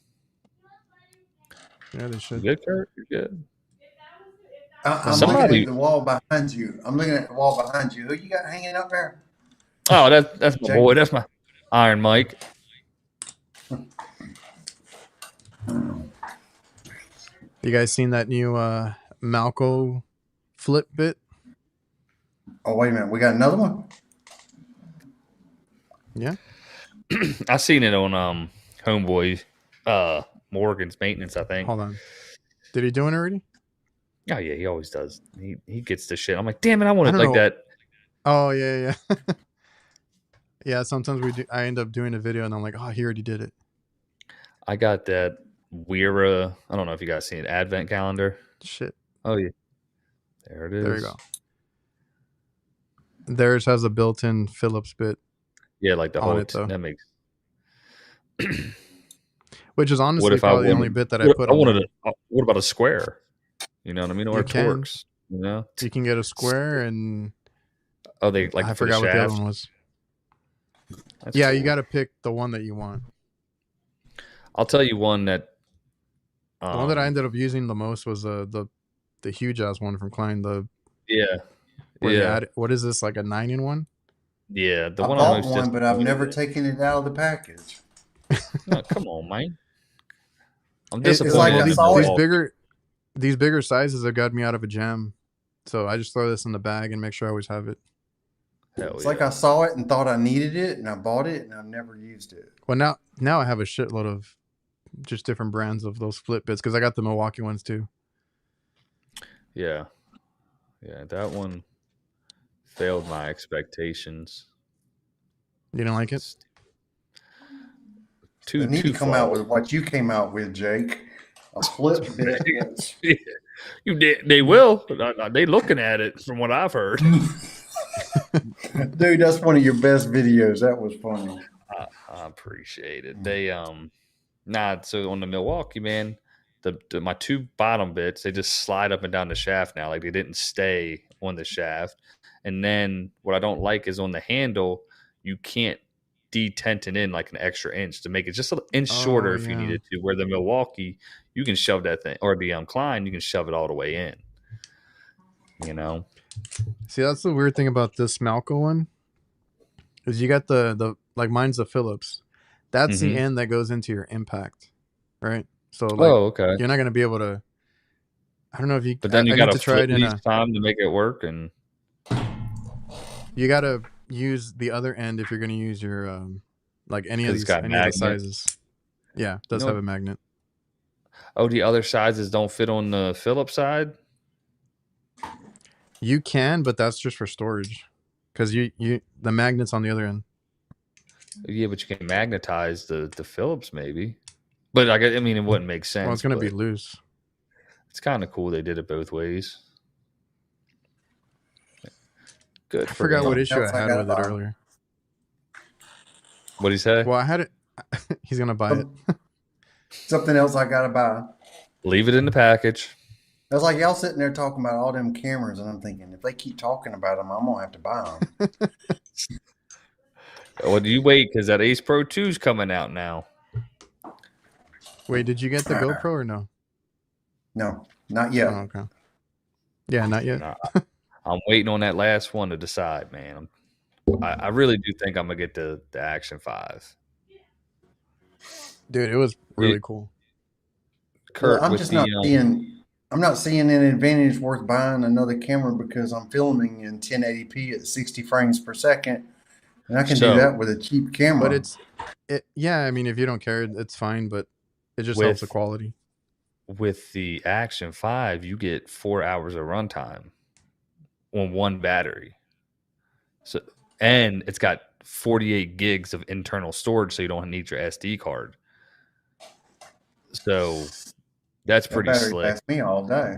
Yeah, they should. You good, Kurt? You're good. I'm looking at the wall behind you. Who you got hanging up there? Oh, that's my boy. That's my Iron Mike. You guys seen that new Malco flip bit? Oh, wait a minute. We got another one? Yeah. I seen it on Homeboy Morgan's maintenance, I think. Hold on. Did he do it already? Oh yeah, he always does. He gets the shit. I'm like, damn it, I want it like that. Oh yeah. Yeah, sometimes I end up doing a video and I'm like, oh, he already did it. I got that Weira. I don't know if you guys seen it. Advent calendar. Shit. Oh yeah. There it is. There you go. Theirs has a built-in Phillips bit. Yeah, like the whole that makes. Which is honestly probably the only bit that I put. What about a square? You know what I mean? Or Torx. You know, you can get a square and. Oh, they like. I forgot what the other one was. That's cool. You got to pick the one that you want. I'll tell you one that. The one that I ended up using the most was the huge ass one from Klein. What is this, like a 9-in-1? Yeah, I bought one, but I've never taken it out of the package. No, come on, man. I'm disappointed. It's like these bigger sizes have got me out of a jam, so I just throw this in the bag and make sure I always have it. It's like I saw it and thought I needed it, and I bought it, and I've never used it. Well, now I have a shitload of just different brands of those flip bits because I got the Milwaukee ones too. Yeah, that one failed my expectations. You didn't like it? They need to come out with what you came out with, Jake. A flip bit. They will. They looking at it from what I've heard. Dude, that's one of your best videos. That was funny. I appreciate it. They so on the Milwaukee, man, my two bottom bits, they just slide up and down the shaft now. Like they didn't stay on the shaft. And then what I don't like is on the handle, you can't detent it in like an extra inch to make it just an inch shorter if you needed to. Where the Milwaukee, you can shove that thing, or the Klein, you can shove it all the way in. You know? See, that's the weird thing about this Malco one. Is you got the like mine's the Phillips. That's the end that goes into your impact. Right? So like, okay. You're not gonna be able to. I don't know if you. But then you got to try it each time to make it work, and you got to use the other end if you're going to use your like any of the sizes. Yeah, it does have a magnet. Oh, the other sizes don't fit on the Phillips side? You can, but that's just for storage. Because the magnet's on the other end. Yeah, but you can magnetize the Phillips maybe. But I mean, it wouldn't make sense. Well, it's going to be but loose. It's kind of cool they did it both ways. Good I for forgot him. what issue I Else I had gotta with it buy. earlier. What'd he say? Well, I had it. He's going to buy it. Something else I gotta buy. Leave it in the package. I was like, y'all sitting there talking about all them cameras, and I'm thinking, if they keep talking about them, I'm gonna have to buy them. Well, do you wait because that Ace Pro 2 is coming out now. Wait, did you get the GoPro or no? No, not yet. Oh, okay. Yeah, not yet. Nah, I'm waiting on that last one to decide, man. I really do think I'm gonna get the Action 5. Dude, it was really cool. Kurt, I'm with just the, not seeing. I'm not seeing an advantage worth buying another camera because I'm filming in 1080p at 60 frames per second, and I can do that with a cheap camera. But yeah, I mean, if you don't care, it's fine, but it just helps the quality. With the Action 5, you get 4 hours of runtime on one battery. So, and it's got 48 gigs of internal storage, so you don't need your SD card. So that's pretty slick. Lasts me all day.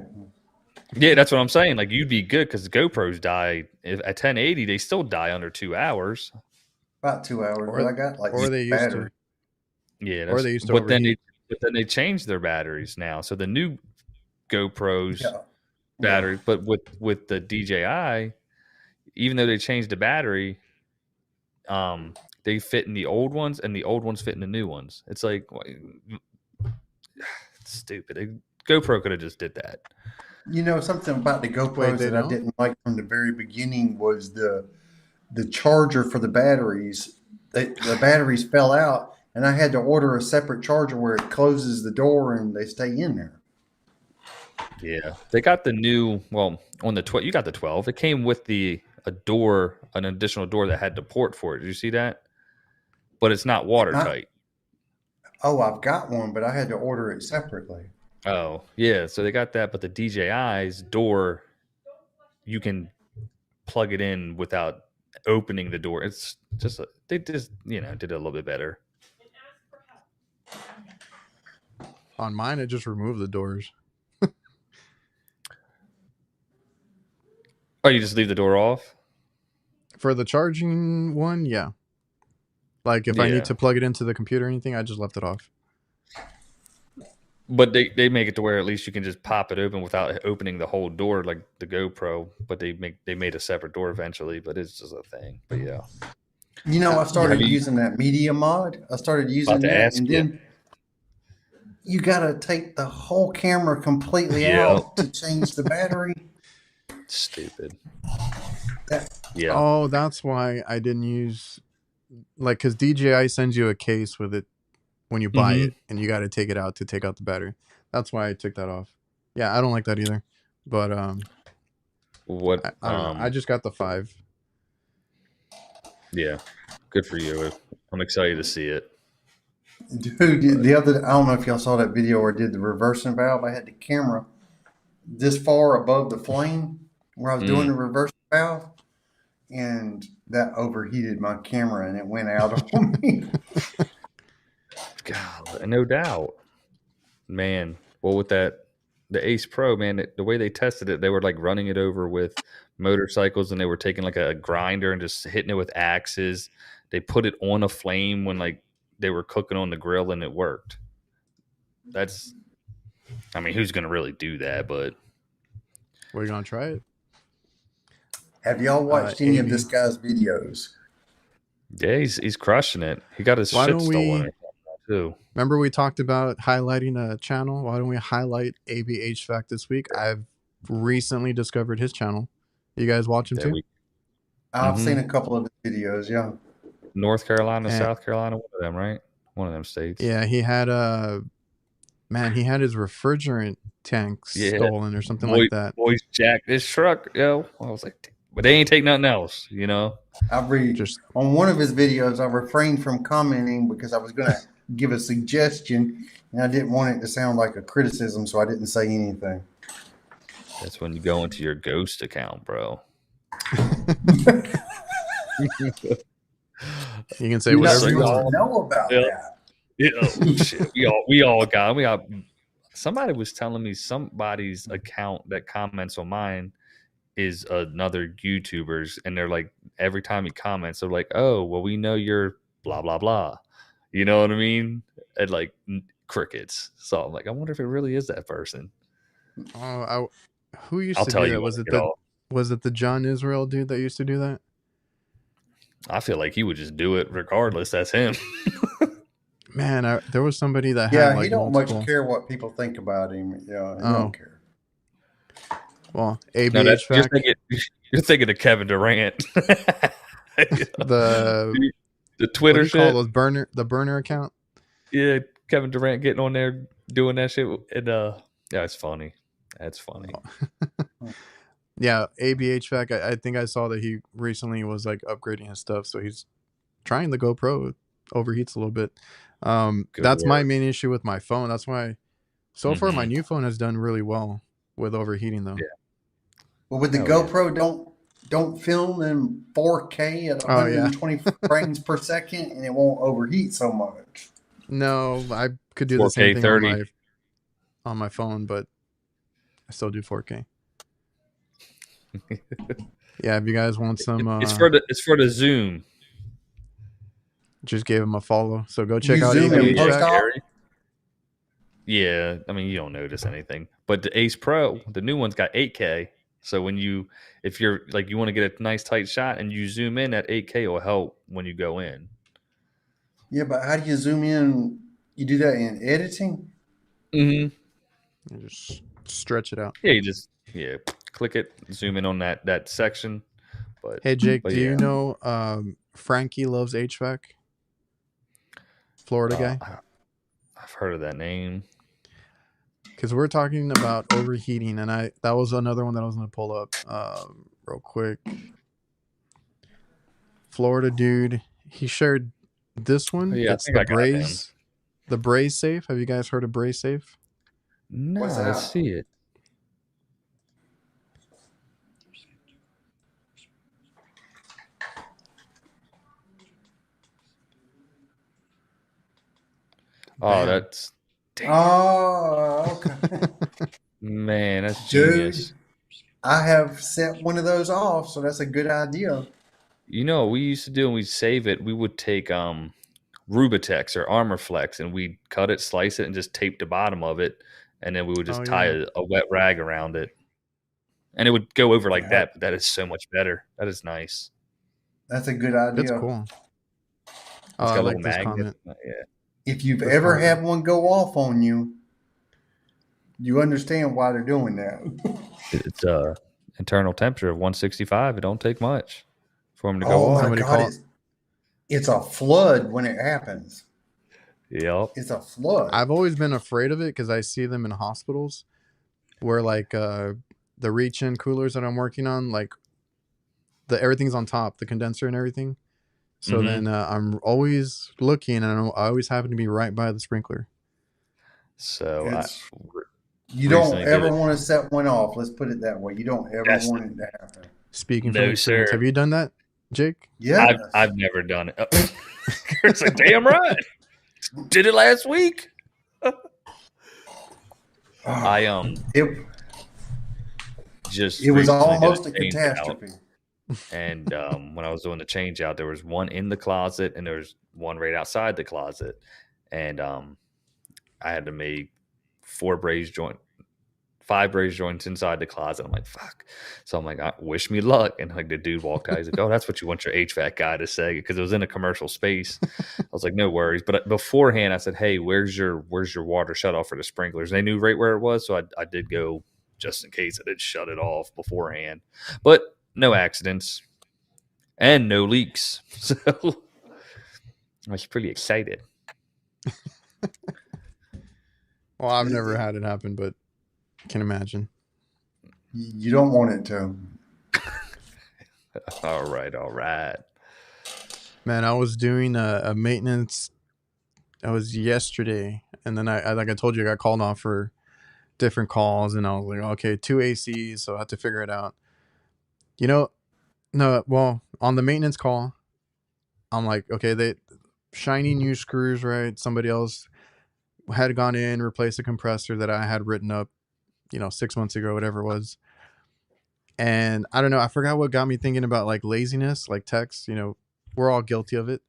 Yeah, that's what I'm saying. Like, you'd be good because GoPros die at 1080. They still die under 2 hours. About 2 hours, but I got like or they used battery. to. Yeah, or they used to. But then they changed their batteries now. So the new GoPros battery, but with the DJI, even though they changed the battery, they fit in the old ones, and the old ones fit in the new ones. It's like, it's stupid. GoPro could have just did that. You know, something about the GoPros that I didn't like from the very beginning was the charger for the batteries. The batteries fell out, and I had to order a separate charger where it closes the door and they stay in there. Yeah, they got the new. Well, on the 12, you got the 12. It came with an additional door that had the port for it. Did you see that? But it's not watertight. Oh, I've got one, but I had to order it separately. Oh, yeah. So they got that, but the DJI's door, you can plug it in without opening the door. It's just they just did it a little bit better. On mine, it just removed the doors. Oh, you just leave the door off? For the charging one, yeah. Like if I need to plug it into the computer or anything, I just left it off. But they make it to where at least you can just pop it open without opening the whole door like the GoPro. But they made a separate door eventually. But it's just a thing. But yeah. You know, I started using that media mod. I started using that, and then you got to take the whole camera completely out to change the battery. Stupid. Yeah. Oh, that's why I didn't use, like, because DJI sends you a case with it when you buy it, and you got to take it out to take out the battery. That's why I took that off. Yeah, I don't like that either. But what? I don't know. I just got the 5. Yeah, good for you. I'm excited to see it. Dude, I don't know if y'all saw that video or did the reversing valve. I had the camera this far above the flame where I was doing the reversing valve, and that overheated my camera and it went out on me. God, no doubt, man. Well, with the Ace Pro, man, the way they tested it, they were like running it over with motorcycles, and they were taking like a grinder and just hitting it with axes. They put it on a flame when like they were cooking on the grill, and it worked. I mean, who's gonna really do that? But we're gonna try it. Have y'all watched any of this guy's videos? Yeah, he's crushing it. He got his shit stolen too. Remember we talked about highlighting a channel? Why don't we highlight AB HVAC this week? I've recently discovered his channel. You guys watch him too? I've seen a couple of his videos, yeah. North Carolina, South Carolina, one of them, right? One of them states. Yeah, he had he had his refrigerant tank stolen or something like that. Boys jacked his truck, yo. I was like, but they ain't take nothing else, you know. On one of his videos, I refrained from commenting because I was gonna give a suggestion, and I didn't want it to sound like a criticism, so I didn't say anything. That's when you go into your ghost account, bro. You can say You're not whatever you supposed want. to know about that. Yeah, oh, shit. We all got. Somebody was telling me somebody's account that comments on mine is another YouTuber's, and they're like, every time he comments, they're like, "Oh, well, we know you're blah blah blah." You know what I mean? And like crickets. So I'm like, I wonder if it really is that person. Oh, who used I'll to tell do you that? when I get off. Was it the John Israel dude that used to do that? I feel like he would just do it regardless. That's him. Man, there was somebody that Yeah, had like he don't multiple. much care what people think about him. Yeah, he Oh. don't care. Well, No, ABHVAC, you're thinking of Kevin Durant. the Twitter what do you call shit. those the burner account. Yeah, Kevin Durant getting on there doing that shit. And yeah, it's funny. That's funny. Yeah, ABHVAC. I think I saw that he recently was like upgrading his stuff, so he's trying the GoPro. It overheats a little bit. That's my main issue with my phone. That's why so far my new phone has done really well with overheating though. Yeah. Well, with the GoPro, don't film in 4K at 120 frames per second, and it won't overheat so much. No, I could do the same thing on my phone, but I still do 4K. Yeah, if you guys want some, it's for the Zoom. Just gave him a follow, so go check out Zoom and ABHVAC. Yeah, I mean you don't notice anything, but the Ace Pro, the new one's got 8K. So if you're like you want to get a nice tight shot and you zoom in, at 8K will help when you go in. Yeah, but how do you zoom in? You do that in editing? Mm-hmm. You just stretch it out. Yeah, you just click it, zoom in on that section. But hey Jake, do you know Frankie Loves HVAC? Florida guy. I've heard of that name. Because we're talking about overheating, and that was another one that I was going to pull up real quick. Florida dude, he shared this one. Yeah, it's the Braze Safe. Have you guys heard of Braze Safe? No, let's see it. Oh, that's damn. Oh, okay. Man, that's genius. I have set one of those off, so that's a good idea. You know what we used to do when we save it, we would take Rubitex or Armorflex and we'd cut it, slice it, and just tape the bottom of it, and then we would just tie a wet rag around it. And it would go over like that, but that is so much better. That is nice. That's a good idea. That's cool. I like this comment. Yeah. If you've ever had one go off on you, you understand why they're doing that. It's internal temperature of 165. It don't take much for them to go off. Oh my God, it's a flood when it happens. Yep. It's a flood. I've always been afraid of it because I see them in hospitals where like the reach-in coolers that I'm working on, like everything's on top, the condenser and everything. So then I'm always looking, and I always happen to be right by the sprinkler. So you don't ever want to set one off. Let's put it that way. You don't ever want it to happen. Speaking from experience, have you done that, Jake? Yeah, I've never done it. It's like, damn right. Did it last week. It was almost a catastrophe. And when I was doing the change out, there was one in the closet and there was one right outside the closet. And I had to make 5 braze joints inside the closet. I'm like, fuck. So I'm like, wish me luck. And like the dude walked out. He's like, oh, that's what you want your HVAC guy to say, because it was in a commercial space. I was like, no worries. But beforehand, I said, hey, where's your water shut off for the sprinklers? And they knew right where it was. So I did go just in case I did shut it off beforehand. But no accidents and no leaks. So I was pretty excited. Well, I've never had it happen, but I can imagine. You don't want it to. All right. Man, I was doing a maintenance yesterday, and then I like I told you, I got called off for different calls, and I was like, okay, 2 ACs, so I had to figure it out. You know, no, well, on the maintenance call, I'm like, okay, they shiny new screws, right? Somebody else had gone in, replaced a compressor that I had written up, 6 months ago, whatever it was. And I don't know, I forgot what got me thinking about like laziness, like techs, we're all guilty of it.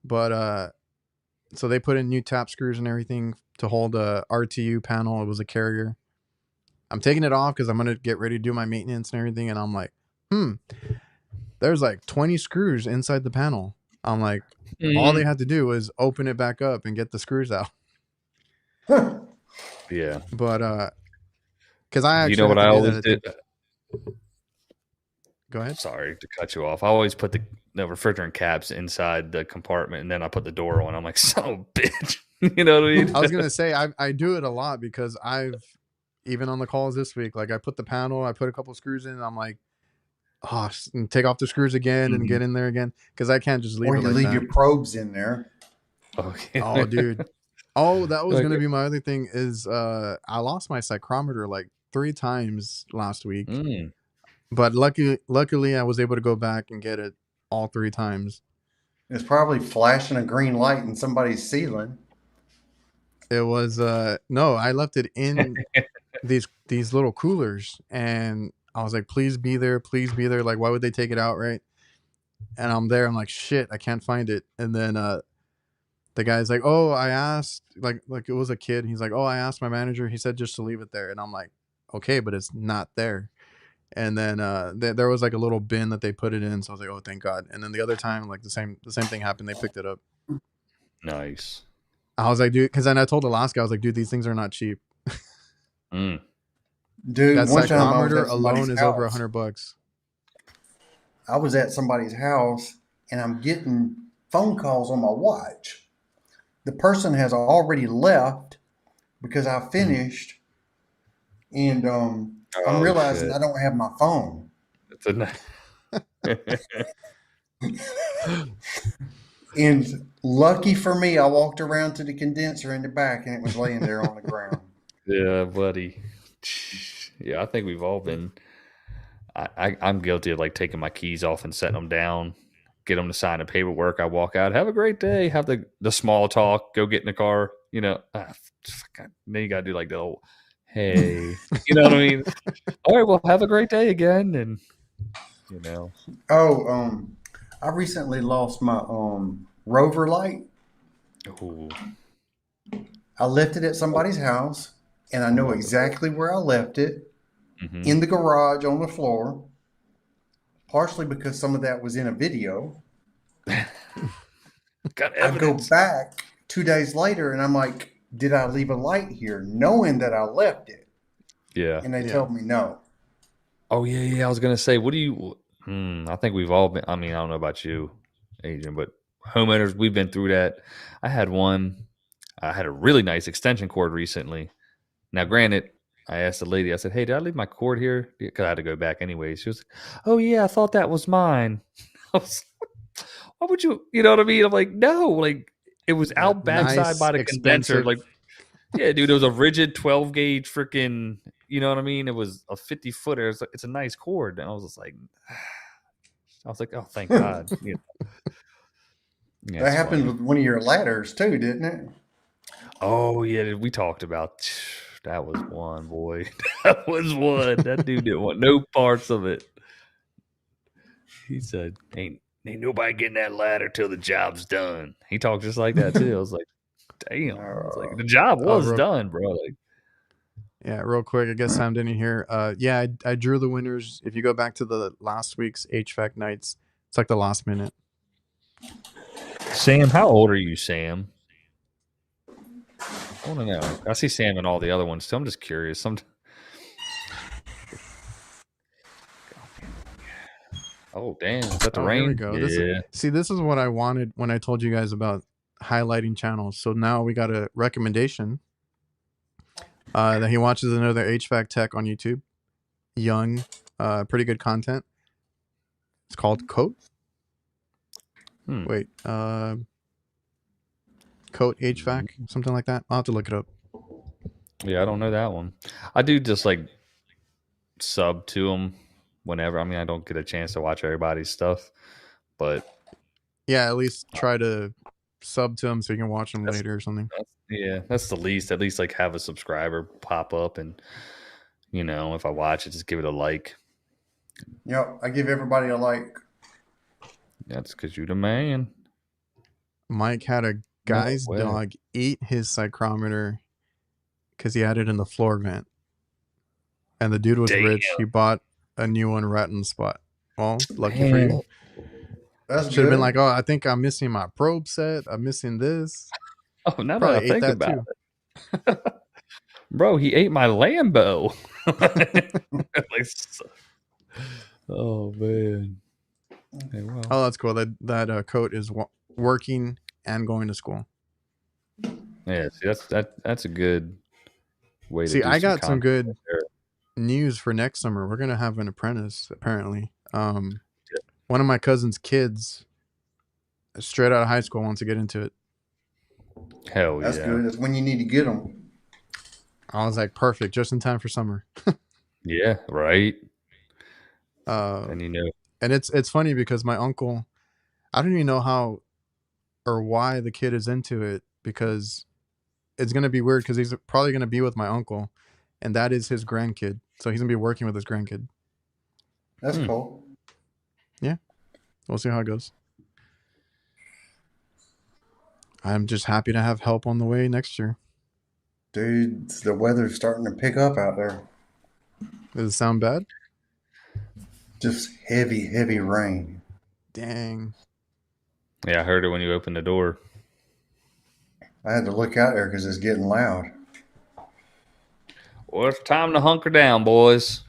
But so they put in new tap screws and everything to hold a RTU panel. It was a carrier. I'm taking it off because I'm gonna get ready to do my maintenance and everything, and I'm like, there's like 20 screws inside the panel. I'm like, all they had to do was open it back up and get the screws out. Yeah. But because I actually You know what I always did? Go ahead. Sorry to cut you off. I always put the refrigerant caps inside the compartment, and then I put the door on. I'm like, son of a bitch. You know what I mean? I was gonna say I do it a lot because I've even on the calls this week, like I put the panel, I put a couple screws in, and I'm like, and take off the screws again and get in there again because I can't just leave Or it you like leave that. your probes in there. Okay. Oh, dude. Oh, that was gonna be my other thing. Is I lost my psychrometer like 3 times last week, but luckily I was able to go back and get it all 3 times. It's probably flashing a green light in somebody's ceiling. It was no, I left it in these little coolers, and I was like, please be there, like why would they take it out, right? And I'm there, I'm like, shit, I can't find it. And then the guy's like, oh, I asked, like it was a kid, he's like, oh, I asked my manager, he said just to leave it there. And I'm like, okay, but it's not there. And then there was like a little bin that they put it in, so I was like, oh, thank God. And then the other time, like the same thing happened, they picked it up. Nice. I was like, dude, because then I told Alaska, I was like, dude, these things are not cheap. Dude, that one time I was psychrometer at somebody's alone is house. over $100. I was at somebody's house and I'm getting phone calls on my watch. The person has already left because I finished, and I'm realizing shit. I don't have my phone. It's a And lucky for me, I walked around to the condenser in the back and it was laying there on the ground. Yeah, buddy. Yeah, I think we've all been. I'm guilty of like taking my keys off and setting them down, get them to sign the paperwork. I walk out, have a great day, have the small talk, go get in the car. Then you gotta do like the old, hey, you know what I mean? All right, well, have a great day again, and Oh, I recently lost my Rover light. Ooh. I left it at somebody's house, and I know exactly where I left it. In the garage on the floor, partially because some of that was in a video. Got I go evidence. back 2 days later and I'm like, did I leave a light here? Knowing that I left it. Yeah. And they told me no. Oh, yeah. I was going to say, what do you, I think we've all been, I mean, I don't know about you, Adrian, but homeowners, we've been through that. I had a really nice extension cord recently. Now, granted, I asked the lady, I said, hey, did I leave my cord here? Because I had to go back anyway. She was like, oh, yeah, I thought that was mine. I was like, why would you, you know what I mean? I'm like, no, like it was out backside by the condenser. Like, yeah, dude, it was a rigid 12 gauge freaking, you know what I mean? It was a 50 footer. It's a nice cord. And I was just like, oh, thank God. Yeah, that happened with one of your ladders too, didn't it? Oh, yeah, we talked about that was one, boy. That was one. That dude didn't want no parts of it. He said, ain't nobody getting that ladder till the job's done. He talked just like that too. I was like, damn. I was like, the job was done, bro. Like, yeah, real quick. I guess Sam didn't hear. Yeah, I drew the winners. If you go back to the last week's HVAC Knights, it's like the last minute. Sam, how old are you, Sam? I want to know. I see Sam and all the other ones too. I'm just curious. Oh, damn. Is that the rain? Here we go. Yeah. This is what I wanted when I told you guys about highlighting channels. So now we got a recommendation that he watches another HVAC tech on YouTube. Young, pretty good content. It's called Coat. Wait. Coat HVAC, something like that. I'll have to look it up. Yeah, I don't know that one. I do just like sub to them whenever. I mean, I don't get a chance to watch everybody's stuff, but Yeah, at least try to sub to them so you can watch them That's- later or something. that's the least. At least like have a subscriber pop up, and if I watch it, just give it a like. Yep, I give everybody a like. That's because you're the man. Mike had a guy's way. dog eat his psychrometer because he had it in the floor vent. And the dude was rich. He bought a new one right on the spot. Well, lucky for you. That's Should have good. been like, oh, I think I'm missing my probe set. I'm missing this. Oh, now that Probably I ate think that about too. it. Bro, he ate my Lambo. Oh, man. Hey, well. Oh, that's cool. That coat is working and going to school. Yeah, see, that's a good way to See, do I got some content good there. news for next summer. We're gonna have an apprentice, apparently. One of my cousin's kids, straight out of high school, wants to get into it. Hell That's yeah. good. That's when you need to get them. I was like, perfect, just in time for summer. Yeah, right. And And and it's funny because my uncle, I don't even know how or why the kid is into it, because it's gonna be weird because he's probably gonna be with my uncle, and that is his grandkid. So he's gonna be working with his grandkid. That's cool. Yeah, we'll see how it goes. I'm just happy to have help on the way next year. Dude, the weather's starting to pick up out there. Does it sound bad? Just heavy, heavy rain. Dang. yeah, I heard it when you opened the door. I had to look out there because it's getting loud. Well, it's time to hunker down, boys.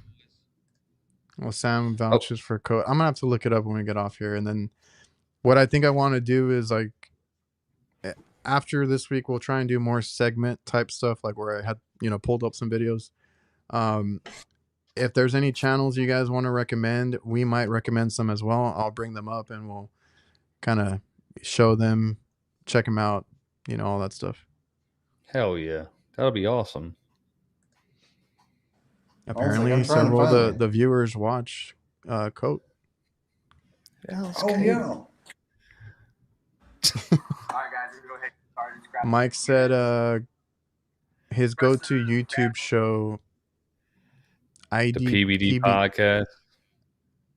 Well, Sam vouches for code. I'm gonna have to look it up when we get off here, and then what I think I want to do is like after this week, we'll try and do more segment type stuff, like where I had pulled up some videos. If there's any channels you guys want to recommend, we might recommend some as well. I'll bring them up and we'll kind of show them, check them out, all that stuff. Hell yeah. That'll be awesome. Apparently, I'm trying to several find of it. the viewers watch Coat. Oh, yeah. Mike said his go-to YouTube show, The PBD podcast.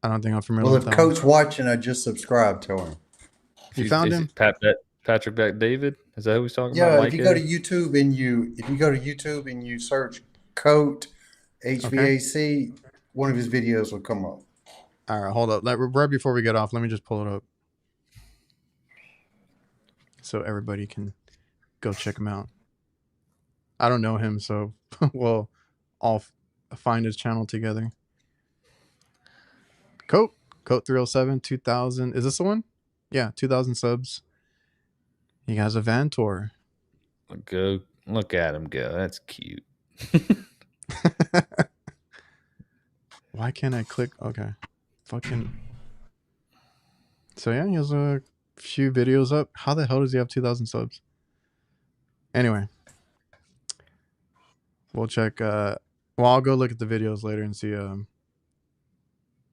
I don't think I'm familiar Well, with if that Coach watching, I just subscribed to him. You found him? Patrick Beck David? Is that who he's talking Yeah, about? if you go to YouTube and you search Coat HVAC, one of his videos will come up. All right, hold up. Right before we get off, let me just pull it up so everybody can go check him out. I don't know him, so we'll all find his channel together. Coat 307, 2000. Is this the one? Yeah, 2,000 subs. He has a van tour. Go look at him go. That's cute. Why can't I click? Okay. Fucking. So yeah, he has a few videos up. How the hell does he have 2,000 subs? Anyway. We'll check. I'll go look at the videos later and see.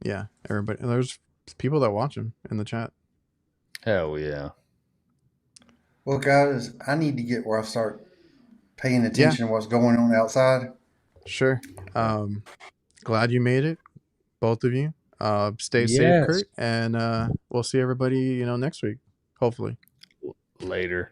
Yeah, everybody. There's people that watch him in the chat. Hell yeah. Well, guys, I need to get where I start paying attention to what's going on outside. Sure. Glad you made it, both of you. Stay safe, Kurt, and we'll see everybody, next week, hopefully. Later.